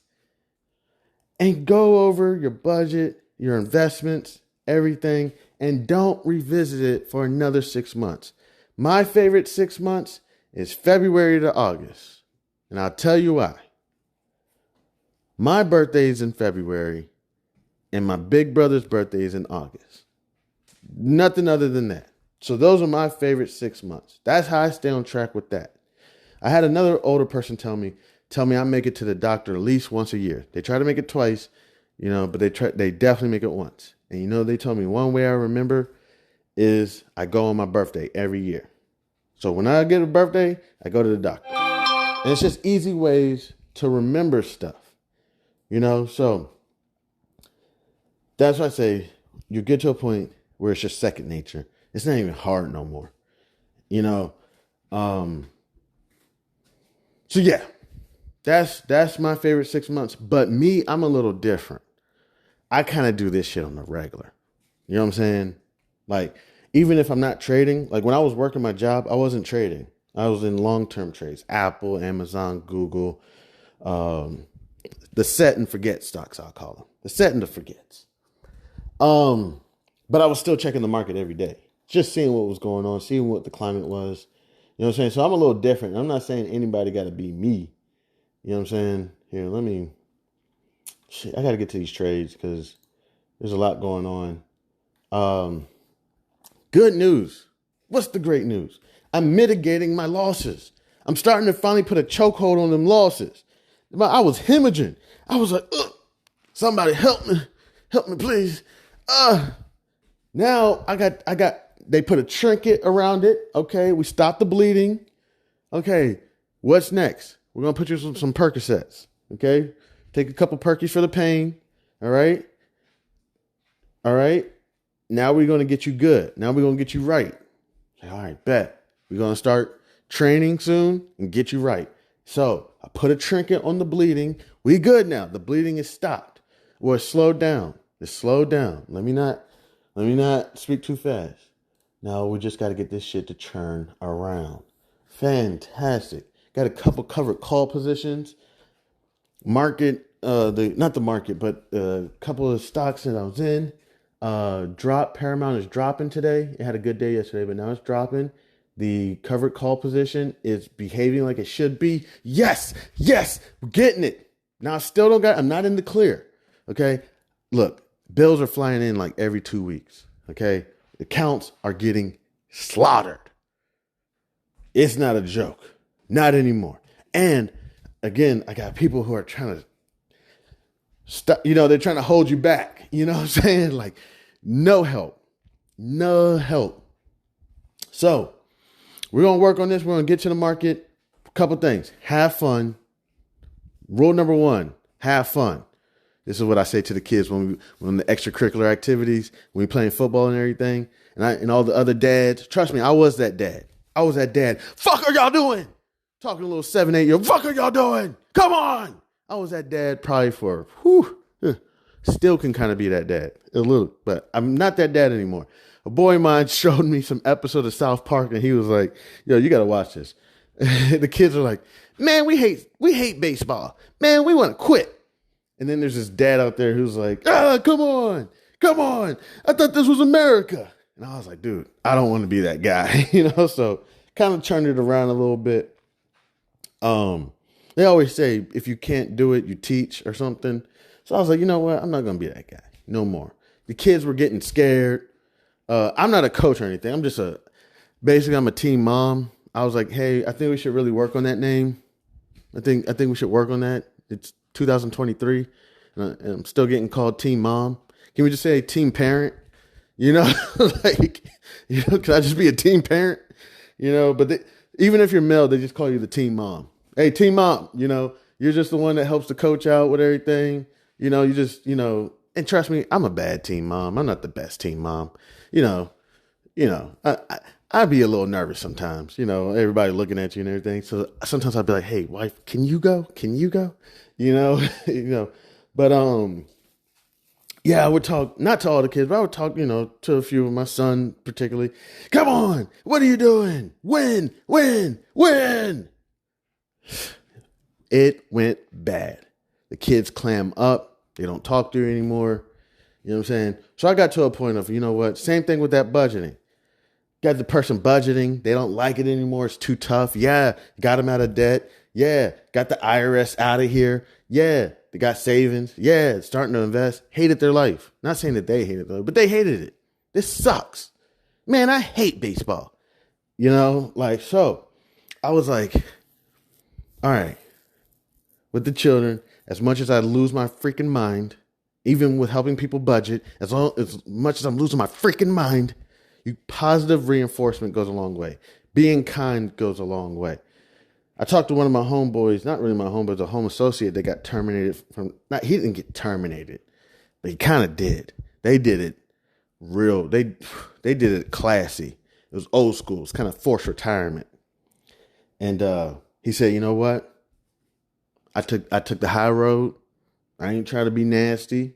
and go over your budget, your investments, everything, and don't revisit it for another 6 months. My favorite 6 months is February to August. And I'll tell you why. My birthday is in February and my big brother's birthday is in August. Nothing other than that. So those are my favorite 6 months. That's how I stay on track with that. I had another older person tell me I make it to the doctor at least once a year. They try to make it twice, but they definitely make it once. And they told me one way I remember is I go on my birthday every year. So when I get a birthday, I go to the doctor. And it's just easy ways to remember stuff, So that's why I say you get to a point where it's just second nature. It's not even hard no more, So yeah, that's my favorite 6 months. But me, I'm a little different. I kind of do this shit on the regular. You know what I'm saying? Like, even if I'm not trading, like when I was working my job, I wasn't trading. I was in long-term trades. Apple, Amazon, Google, the set and forget stocks, I'll call them. The set and the forgets. But I was still checking the market every day. Just seeing what was going on, seeing what the climate was. You know what I'm saying? So I'm a little different. I'm not saying anybody got to be me. You know what I'm saying? Here, I got to get to these trades because there's a lot going on. Good news. What's the great news? I'm mitigating my losses. I'm starting to finally put a chokehold on them losses. I was hemorrhaging. I was like, ugh, somebody help me, please. Now they put a trinket around it. Okay, we stopped the bleeding. Okay, what's next? We're going to put you some Percocets. Okay, take a couple Perkies for the pain. All right. Now we're going to get you good. Now we're going to get you right. All right, bet. We're going to start training soon and get you right. So I put a trinket on the bleeding. We good now. The bleeding is stopped. Or it's slowed down. It's slowed down. Let me not speak too fast. Now we just got to get this shit to turn around. Fantastic. Got a couple covered call positions. Market, not the market, but a couple of stocks that I was in. Paramount is dropping today. It had a good day yesterday, but now it's dropping. The covered call position is behaving like it should be. Yes, we're getting it. Now I still I'm not in the clear. Okay. Look, bills are flying in like every 2 weeks. Okay. Accounts are getting slaughtered. It's not a joke. Not anymore. And again, I got people who are trying to stop, they're trying to hold you back. You know what I'm saying? Like, no help. So we're going to work on this. We're going to get to the market. A couple things. Have fun. Rule number 1, have fun. This is what I say to the kids when the extracurricular activities, when we playing football and everything, and all the other dads. Trust me, I was that dad. Fuck are y'all doing? Talking to a little 7, 8-year-old. Fuck are y'all doing? Come on. I was that dad probably for, still can kind of be that dad a little, but I'm not that dad anymore. A boy of mine showed me some episode of South Park and he was like, yo, you got to watch this. The kids are like, man, we hate baseball. Man, we want to quit. And then there's this dad out there who's like, come on. I thought this was America. And I was like, dude, I don't want to be that guy, so kind of turned it around a little bit. They always say, if you can't do it, you teach or something. So I was like, you know what? I'm not going to be that guy no more. The kids were getting scared. I'm not a coach or anything. I'm a team mom. I was like, hey, I think we should really work on that name. I think we should work on that. It's 2023 and I'm still getting called team mom. Can we just say team parent? Can I just be a team parent? But even if you're male, they just call you the team mom. Hey, team mom, you're just the one that helps the coach out with everything. And trust me, I'm a bad team mom. I'm not the best team mom. I'd be a little nervous sometimes, everybody looking at you and everything. So sometimes I'd be like, hey, wife, can you go? But, yeah, I would talk, not to all the kids, but I would talk, to a few of my son particularly. Come on, what are you doing? Win. It went bad. The kids clam up. They don't talk to you anymore. You know what I'm saying? So I got to a point of, same thing with that budgeting. Got the person budgeting. They don't like it anymore. It's too tough. Yeah. Got them out of debt. Yeah. Got the IRS out of here. Yeah. They got savings. Yeah. Starting to invest. Hated their life. Not saying that they hated their life, but they hated it. This sucks. Man, I hate baseball. So I was like, all right, with the children, as much as I lose my freaking mind, even with helping people budget, as much as I'm losing my freaking mind, Positive reinforcement goes a long way. Being kind goes a long way. I talked to one of my homeboys, not really my homeboys, a home associate that got terminated he didn't get terminated, but he kind of did. They did it real. They did it classy. It was old school. It's kind of forced retirement. And he said, you know what? I took the high road. I ain't trying to be nasty.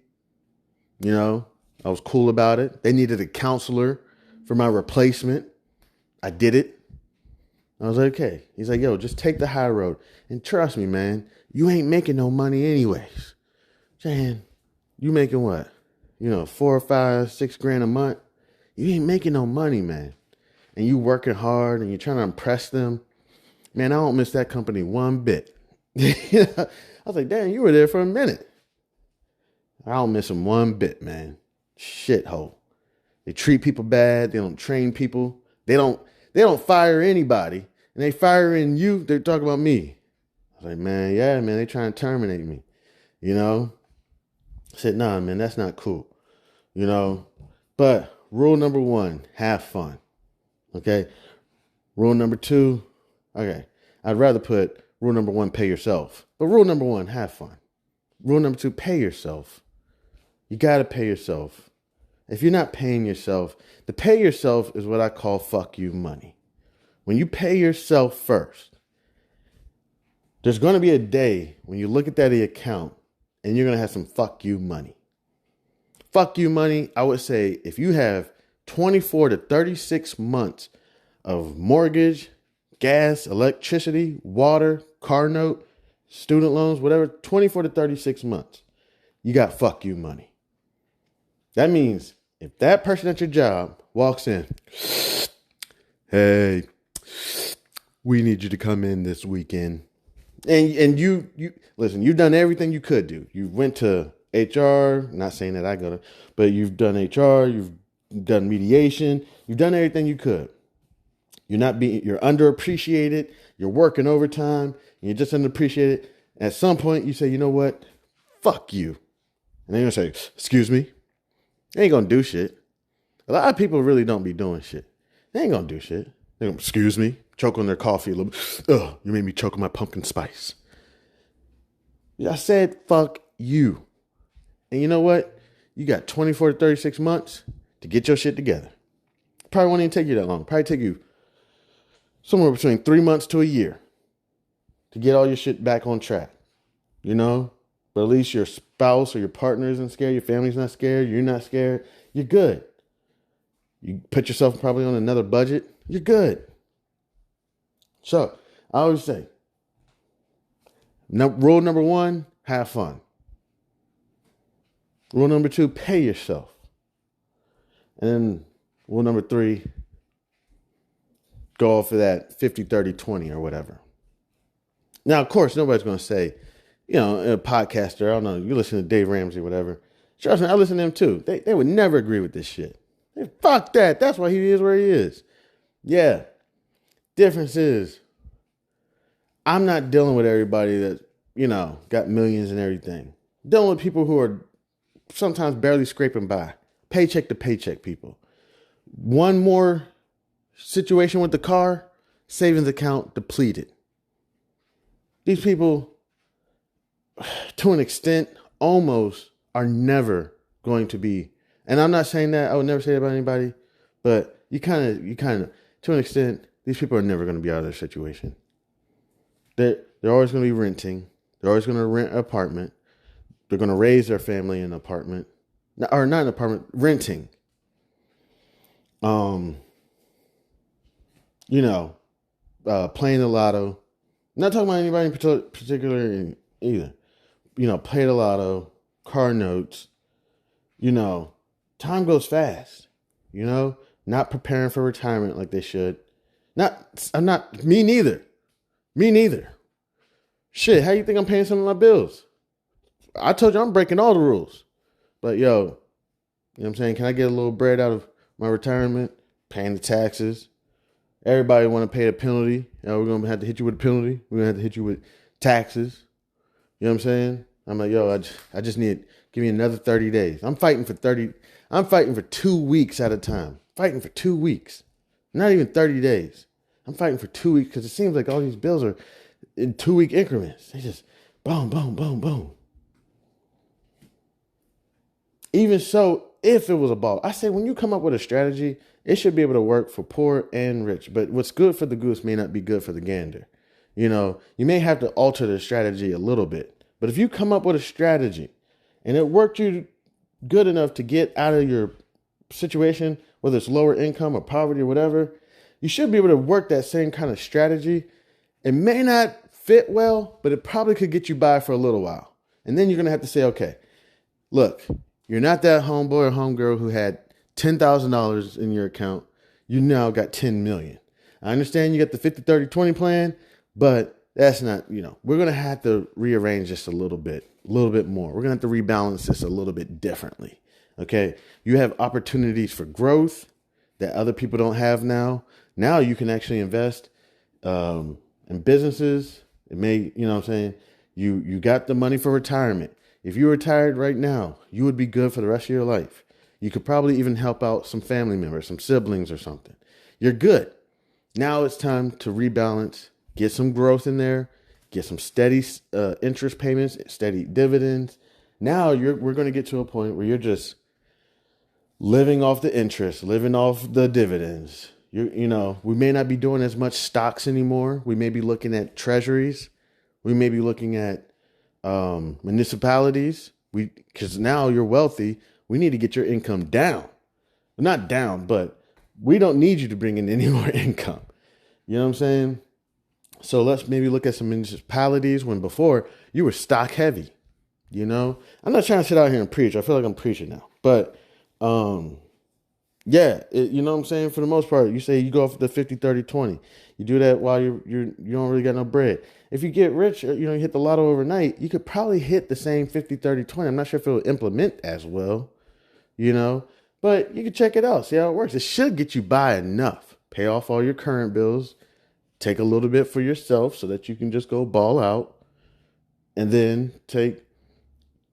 You know, I was cool about it. They needed a counselor for my replacement. I did it. I was like, okay. He's like, yo, just take the high road. And trust me, man, you ain't making no money anyways. Saying, you making what? You know, 4 or 5, 6 grand a month. You ain't making no money, man. And you working hard and you're trying to impress them. Man, I don't miss that company one bit. You know? I was like, damn, you were there for a minute. I don't miss them one bit, man. Shithole. They treat people bad. They don't train people. They don't fire anybody. And they firing you. They're talking about me. I was like, man, yeah, man, they trying to terminate me. You know? I said, nah, man, that's not cool. You know? But rule number 1, have fun. Okay? Rule number 2, okay. I'd rather put rule number 1, pay yourself. But rule number 1, have fun. Rule number 2, pay yourself. You got to pay yourself. If you're not paying yourself, the pay yourself is what I call fuck you money. When you pay yourself first, there's going to be a day when you look at that account and you're going to have some fuck you money. Fuck you money, I would say if you have 24 to 36 months of mortgage, gas, electricity, water, car note, student loans, whatever, 24 to 36 months, you got fuck you money. That means if that person at your job walks in, hey, we need you to come in this weekend. And you listen, you've done everything you could do. You went to HR, not saying that I go to, but you've done HR, you've done mediation, you've done everything you could. You're underappreciated, you're working overtime, and you're just underappreciated. At some point you say, you know what? Fuck you. And they're going to say, excuse me? They ain't going to do shit. A lot of people really don't be doing shit. They ain't going to do shit. They're going to, excuse me, choke on their coffee a little bit. Ugh, you made me choke on my pumpkin spice. I said, fuck you. And you know what? You got 24 to 36 months to get your shit together. Probably won't even take you that long. Probably take you somewhere between 3 months to a year to get all your shit back on track. You know? But at least your spouse or your partner isn't scared. Your family's not scared. You're not scared. You're good. You put yourself probably on another budget. You're good. So I always say, rule number 1, have fun. Rule number 2, pay yourself. And then rule number 3, go off of that 50, 30, 20 or whatever. Now, of course, nobody's going to say, you know, a podcaster, I don't know, you listen to Dave Ramsey or whatever. Trust me, I listen to them too. They would never agree with this shit. Fuck that. That's why he is where he is. Yeah. Difference is, I'm not dealing with everybody that, you know, got millions and everything. I'm dealing with people who are sometimes barely scraping by. Paycheck to paycheck people. One more situation with the car, savings account depleted. These people, to an extent, almost are never going to be, and I'm not saying that, I would never say that about anybody, but you kind of, to an extent, these people are never going to be out of their situation. They're always going to be renting. They're always going to rent an apartment. They're going to raise their family in an apartment. Or not an apartment, renting. You know, playing the lotto. Not talking about anybody in particular either. You know, play the lotto, car notes. You know, time goes fast. You know, not preparing for retirement like they should. Me neither. Shit, how you think I'm paying some of my bills? I told you I'm breaking all the rules. But yo, you know what I'm saying? Can I get a little bread out of my retirement? Paying the taxes. Everybody want to pay a penalty. You know, we're going to have to hit you with a penalty. We're going to have to hit you with taxes. You know what I'm saying? I'm like, yo, I just need, give me another 30 days. I'm fighting for 2 weeks at a time. Fighting for 2 weeks. Not even 30 days. I'm fighting for 2 weeks because it seems like all these bills are in 2-week increments. They just boom, boom, boom, boom. Even so, if it was a ball, I say when you come up with a strategy, it should be able to work for poor and rich. But what's good for the goose may not be good for the gander. You may have to alter the strategy a little bit. But if you come up with a strategy and it worked you good enough to get out of your situation, whether it's lower income or poverty or whatever, you should be able to work that same kind of strategy. It may not fit well, but it probably could get you by for a little while. And then you're going to have to say, okay, look, you're not that homeboy or homegirl who had $10,000 in your account. You now got 10 million. I understand you got the 50-30-20 plan, but that's not, we're going to have to rearrange this a little bit more. We're going to have to rebalance this a little bit differently. Okay. You have opportunities for growth that other people don't have now. Now you can actually invest in businesses. It may, you got the money for retirement. If you retired right now, you would be good for the rest of your life. You could probably even help out some family members, some siblings or something. You're good. Now it's time to rebalance, get some growth in there, get some steady interest payments, steady dividends. Now we're going to get to a point where you're just living off the interest, living off the dividends. We may not be doing as much stocks anymore. We may be looking at treasuries. We may be looking at municipalities. Because now you're wealthy. We need to get your income down. Not down, but we don't need you to bring in any more income. You know what I'm saying? So let's maybe look at some municipalities when before you were stock heavy. I'm not trying to sit out here and preach. I feel like I'm preaching now. But you know what I'm saying? For the most part, you say you go off the 50-30-20. You do that while you don't really got no bread. If you get rich, you hit the lotto overnight, you could probably hit the same 50-30-20. I'm not sure if it will implement as well, but you can check it out. See how it works. It should get you by enough. Pay off all your current bills. Take a little bit for yourself so that you can just go ball out. And then take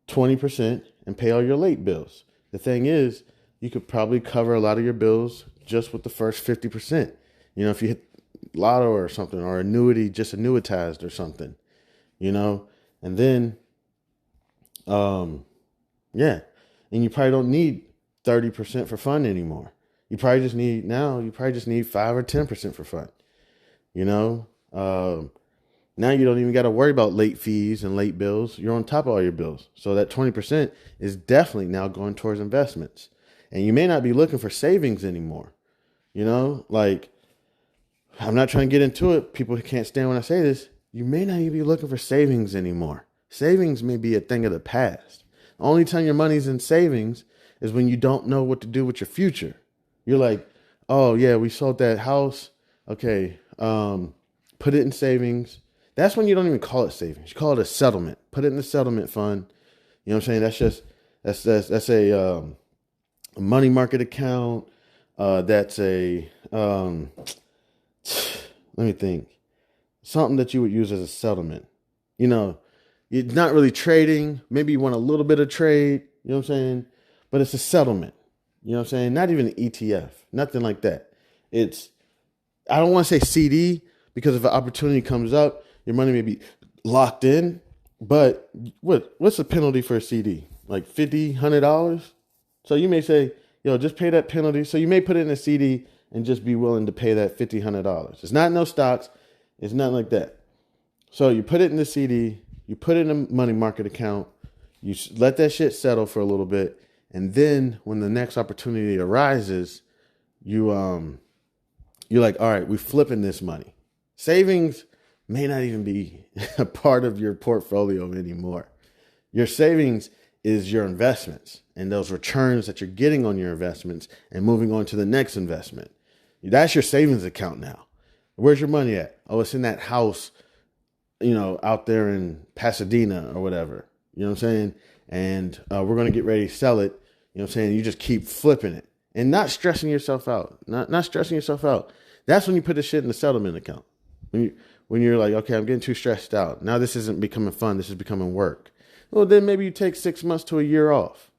20% and pay all your late bills. The thing is, you could probably cover a lot of your bills just with the first 50%. If you hit lotto or something, or annuity, just annuitized or something, and then, and you probably don't need 30% for fun anymore. You probably just need 5 or 10% for fun. Now you don't even got to worry about late fees and late bills. You're on top of all your bills. So that 20% is definitely now going towards investments. And you may not be looking for savings anymore. I'm not trying to get into it. People can't stand when I say this. You may not even be looking for savings anymore. Savings may be a thing of the past. The only time your money's in savings is when you don't know what to do with your future. You're like, oh yeah, we sold that house. Okay. Put it in savings. That's when you don't even call it savings. You call it a settlement. Put it in the settlement fund. You know what I'm saying? That's a money market account. That's a, let me think. Something that you would use as a settlement. You're not really trading. Maybe you want a little bit of trade. You know what I'm saying? But it's a settlement. You know what I'm saying? Not even an ETF. Nothing like that. I don't want to say CD because if an opportunity comes up, your money may be locked in. But what's the penalty for a CD? Like $50, $100? So you may say, just pay that penalty. So you may put it in a CD and just be willing to pay that $50, $100. It's not no stocks. It's nothing like that. So you put it in the CD, you put it in a money market account, you let that shit settle for a little bit. And then when the next opportunity arises, you're like, all right, we're flipping this money. Savings may not even be a part of your portfolio anymore. Your savings is your investments and those returns that you're getting on your investments and moving on to the next investment. That's your savings account now. Where's your money at? Oh, it's in that house, out there in Pasadena or whatever. You know what I'm saying? And we're going to get ready to sell it. You know what I'm saying? You just keep flipping it and not stressing yourself out. Not stressing yourself out. That's when you put the shit in the settlement account. When you're like, okay, I'm getting too stressed out. Now this isn't becoming fun. This is becoming work. Well, then maybe you take 6 months to a year off.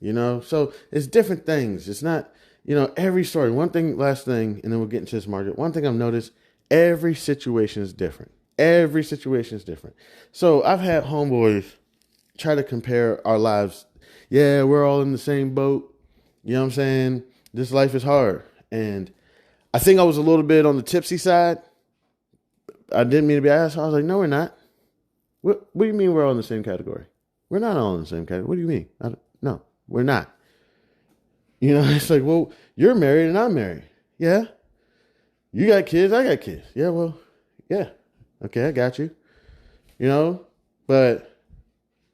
So it's different things. It's not, every story. One thing, last thing, and then we'll get into this market. One thing I've noticed, every situation is different. Every situation is different. So I've had homeboys try to compare our lives. Yeah, we're all in the same boat. You know what I'm saying? This life is hard. And I think I was a little bit on the tipsy side. I didn't mean to be asked. I was like, no, we're not. What do you mean we're all in the same category? We're not all in the same category. What do you mean? No, we're not. It's like, well, you're married and I'm married. Yeah. You got kids, I got kids. Yeah, well, yeah. Okay, I got you. But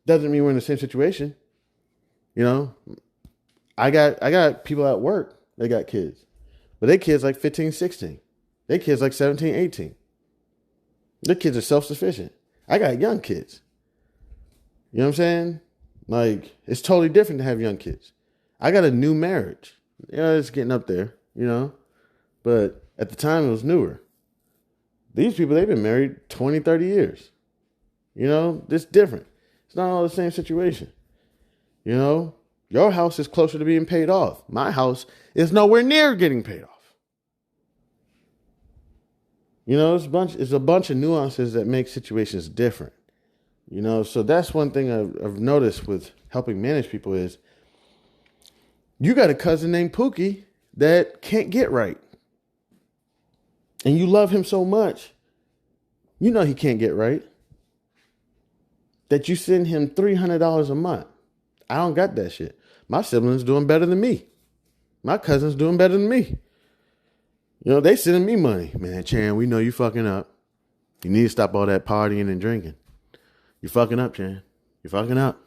doesn't mean we're in the same situation. I got people at work, they got kids. But they kids like 15, 16. They kids like 17, 18. Their kids are self-sufficient. I got young kids. You know what I'm saying? Like, it's totally different to have young kids. I got a new marriage. It's getting up there, But at the time, it was newer. These people, they've been married 20, 30 years. It's different. It's not all the same situation. Your house is closer to being paid off. My house is nowhere near getting paid off. It's a bunch of nuances that make situations different. So that's one thing I've noticed with helping manage people is you got a cousin named Pookie that can't get right. And you love him so much, he can't get right, that you send him $300 a month. I don't got that shit. My siblings doing better than me. My cousin's doing better than me. They sending me money. Man, Chan, we know you fucking up. You need to stop all that partying and drinking. You fucking up, Chan. You fucking up.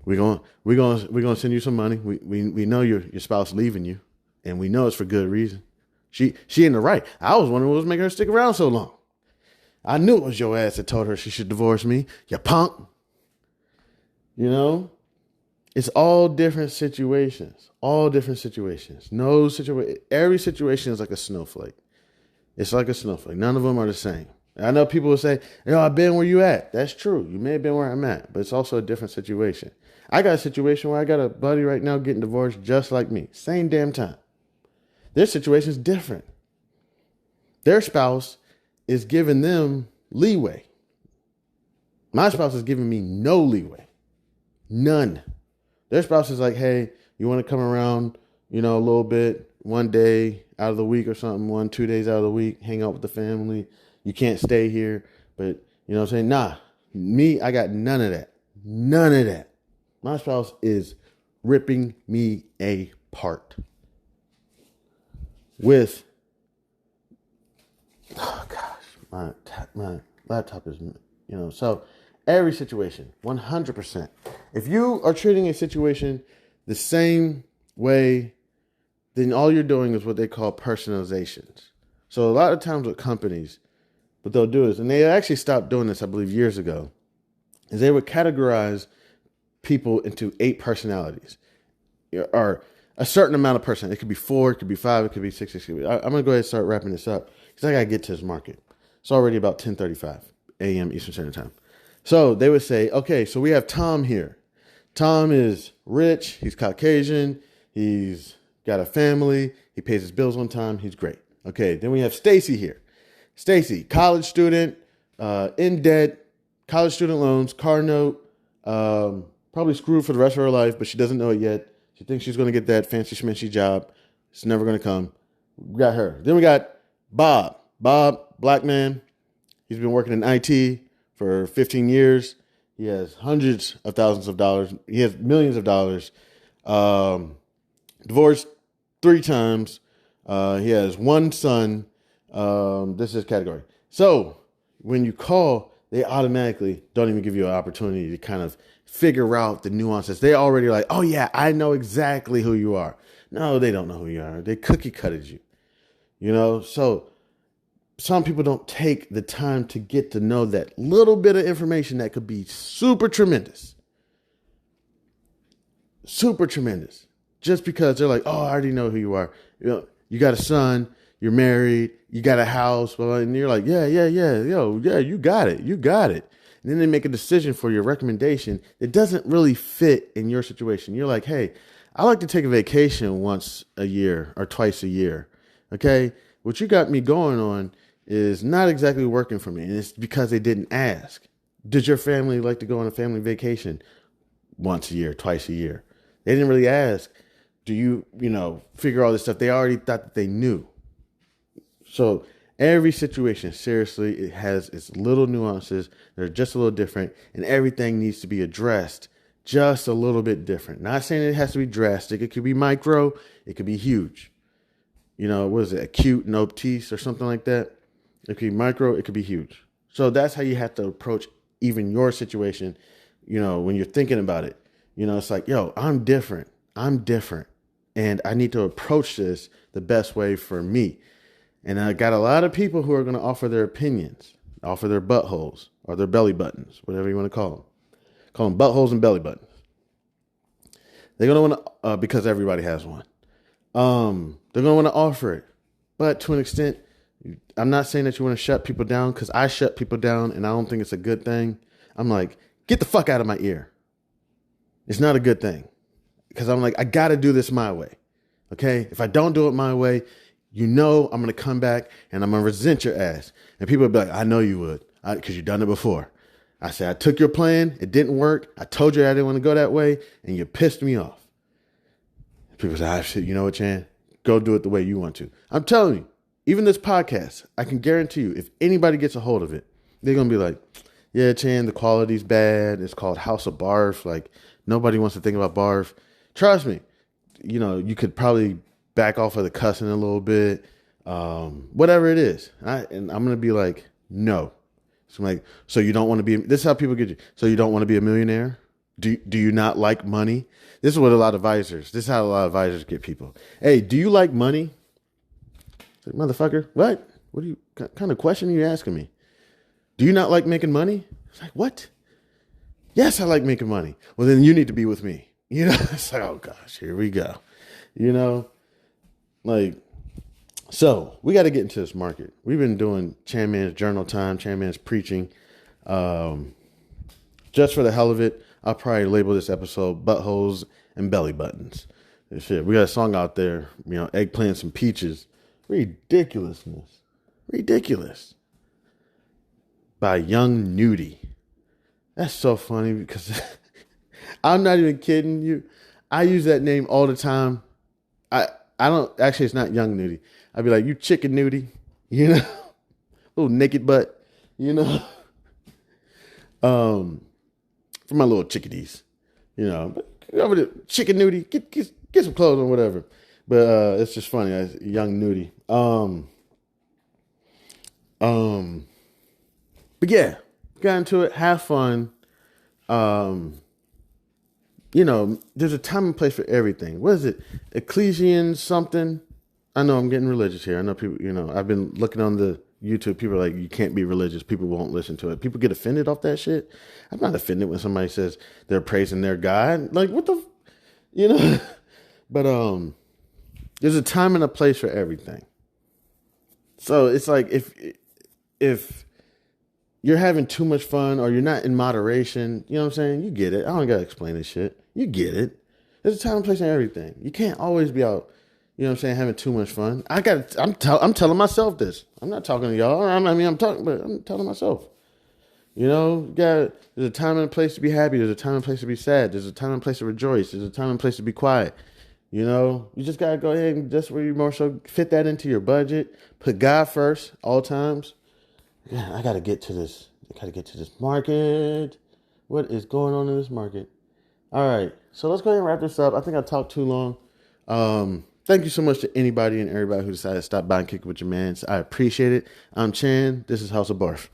We're gonna send you some money. We know your spouse leaving you, and we know it's for good reason. She in the right. I was wondering what was making her stick around so long. I knew it was your ass that told her she should divorce me. You punk. It's all different situations. All different situations. Every situation is like a snowflake. It's like a snowflake. None of them are the same. I know people will say, I've been where you at. That's true. You may have been where I'm at, but it's also a different situation. I got a situation where I got a buddy right now getting divorced just like me. Same damn time. Their situation is different. Their spouse is giving them leeway. My spouse is giving me no leeway. None. Their spouse is like, hey, you want to come around, a little bit, one day out of the week or something, 1-2 days out of the week, hang out with the family. You can't stay here. But, what I'm saying? Nah, me, I got none of that. None of that. My spouse is ripping me apart with, oh gosh, my laptop is, so every situation, 100%. If you are treating a situation the same way, then all you're doing is what they call personalizations. So a lot of times with companies, what they'll do is, and they actually stopped doing this, I believe, years ago, is they would categorize people into 8 personalities, or a certain amount of person. It could be 4, it could be 5, it could be 6. I'm going to go ahead and start wrapping this up because I got to get to this market. It's already about 10:35 a.m. Eastern Standard Time. So they would say, okay, so we have Tom here. Tom is rich. He's Caucasian. He's got a family. He pays his bills on time. He's great. Okay, then we have Stacy here. Stacy, college student, in debt, college student loans, car note, probably screwed for the rest of her life, but she doesn't know it yet. She thinks she's going to get that fancy schmancy job. It's never going to come. We got her. Then we got Bob. Bob, black man. He's been working in IT for 15 years. He has hundreds of thousands of dollars. He has millions of dollars. Divorced 3 times. He has 1 son. This is his category. So when you call, they automatically don't even give you an opportunity to kind of figure out the nuances. They already like, oh yeah, I know exactly who you are. No, they don't know who you are. They cookie cutted you. So some people don't take the time to get to know that little bit of information that could be super tremendous. Super tremendous. Just because they're like, oh, I already know who you are. You got a son, you're married, you got a house, and you're like, yeah, yo, yeah, you got it. And then they make a decision for your recommendation that doesn't really fit in your situation. You're like, hey, I like to take a vacation once a year or twice a year. Okay. What you got me going on is not exactly working for me. And it's because they didn't ask. Did your family like to go on a family vacation once a year, twice a year? They didn't really ask. Do you, figure all this stuff? They already thought that they knew. So every situation, seriously, it has its little nuances. They're just a little different, and everything needs to be addressed just a little bit different. Not saying it has to be drastic. It could be micro. It could be huge. What is it? Acute and obtuse or something like that. It could be micro. It could be huge. So that's how you have to approach even your situation, when you're thinking about it. It's like, yo, I'm different. And I need to approach this the best way for me. And I got a lot of people who are going to offer their opinions, offer their buttholes or their belly buttons, whatever you want to call them. Call them buttholes and belly buttons. They're going to want to, because everybody has one. They're going to want to offer it. But to an extent, I'm not saying that you want to shut people down, because I shut people down and I don't think it's a good thing. I'm like, get the fuck out of my ear. It's not a good thing. Because I'm like, I got to do this my way. Okay? If I don't do it my way, I'm going to come back and I'm going to resent your ass. And people will be like, I know you would, because you've done it before. I said, I took your plan. It didn't work. I told you I didn't want to go that way, and you pissed me off. People say, you know what, Chan? Go do it the way you want to. I'm telling you, even this podcast, I can guarantee you, if anybody gets a hold of it, they're going to be like, yeah, Chan, the quality's bad. It's called House of Barf. Like, nobody wants to think about barf. Trust me, you could probably back off of the cussing a little bit, whatever it is. And I'm going to be like, no. So I'm like, so you don't want to be, this is how people get you. So you don't want to be a millionaire? Do you not like money? This is how a lot of advisors get people. Hey, do you like money? Like, motherfucker, what? What kind of question are you asking me? Do you not like making money? It's like, what? Yes, I like making money. Well, then you need to be with me. It's like, oh gosh, here we go. So we got to get into this market. We've been doing Chan Man's journal time, Chan Man's preaching. Just for the hell of it, I'll probably label this episode Buttholes and Belly Buttons. Shit, we got a song out there, Eggplants and Peaches. Ridiculous. By Young Nudie. That's so funny because I'm not even kidding you. I use that name all the time. I don't, actually, it's not Young Nudie. I'd be like, you chicken nudie, little naked butt, for my little chickadees, but over the chicken nudie, get some clothes or whatever. But it's just funny, Young Nudie. But yeah, got into it, have fun. There's a time and place for everything. What is it? Ecclesian something? I know I'm getting religious here. I know people, I've been looking on the YouTube. People are like, you can't be religious. People won't listen to it. People get offended off that shit. I'm not offended when somebody says they're praising their God. Like, what the, But there's a time and a place for everything. So it's like, if you're having too much fun or you're not in moderation, you know what I'm saying? You get it. I don't got to explain this shit. You get it. There's a time and place for everything. You can't always be out, having too much fun. I'm telling myself this. I'm not talking to y'all. I'm telling myself. There's a time and a place to be happy. There's a time and place to be sad. There's a time and place to rejoice. There's a time and place to be quiet. You just got to go ahead and just really more so fit that into your budget. Put God first all times. Yeah, I got to get to this. Market. What is going on in this market? All right. So let's go ahead and wrap this up. I think I talked too long. Thank you so much to anybody and everybody who decided to stop by and kick it with your mans. I appreciate it. I'm Chan. This is House of Barf.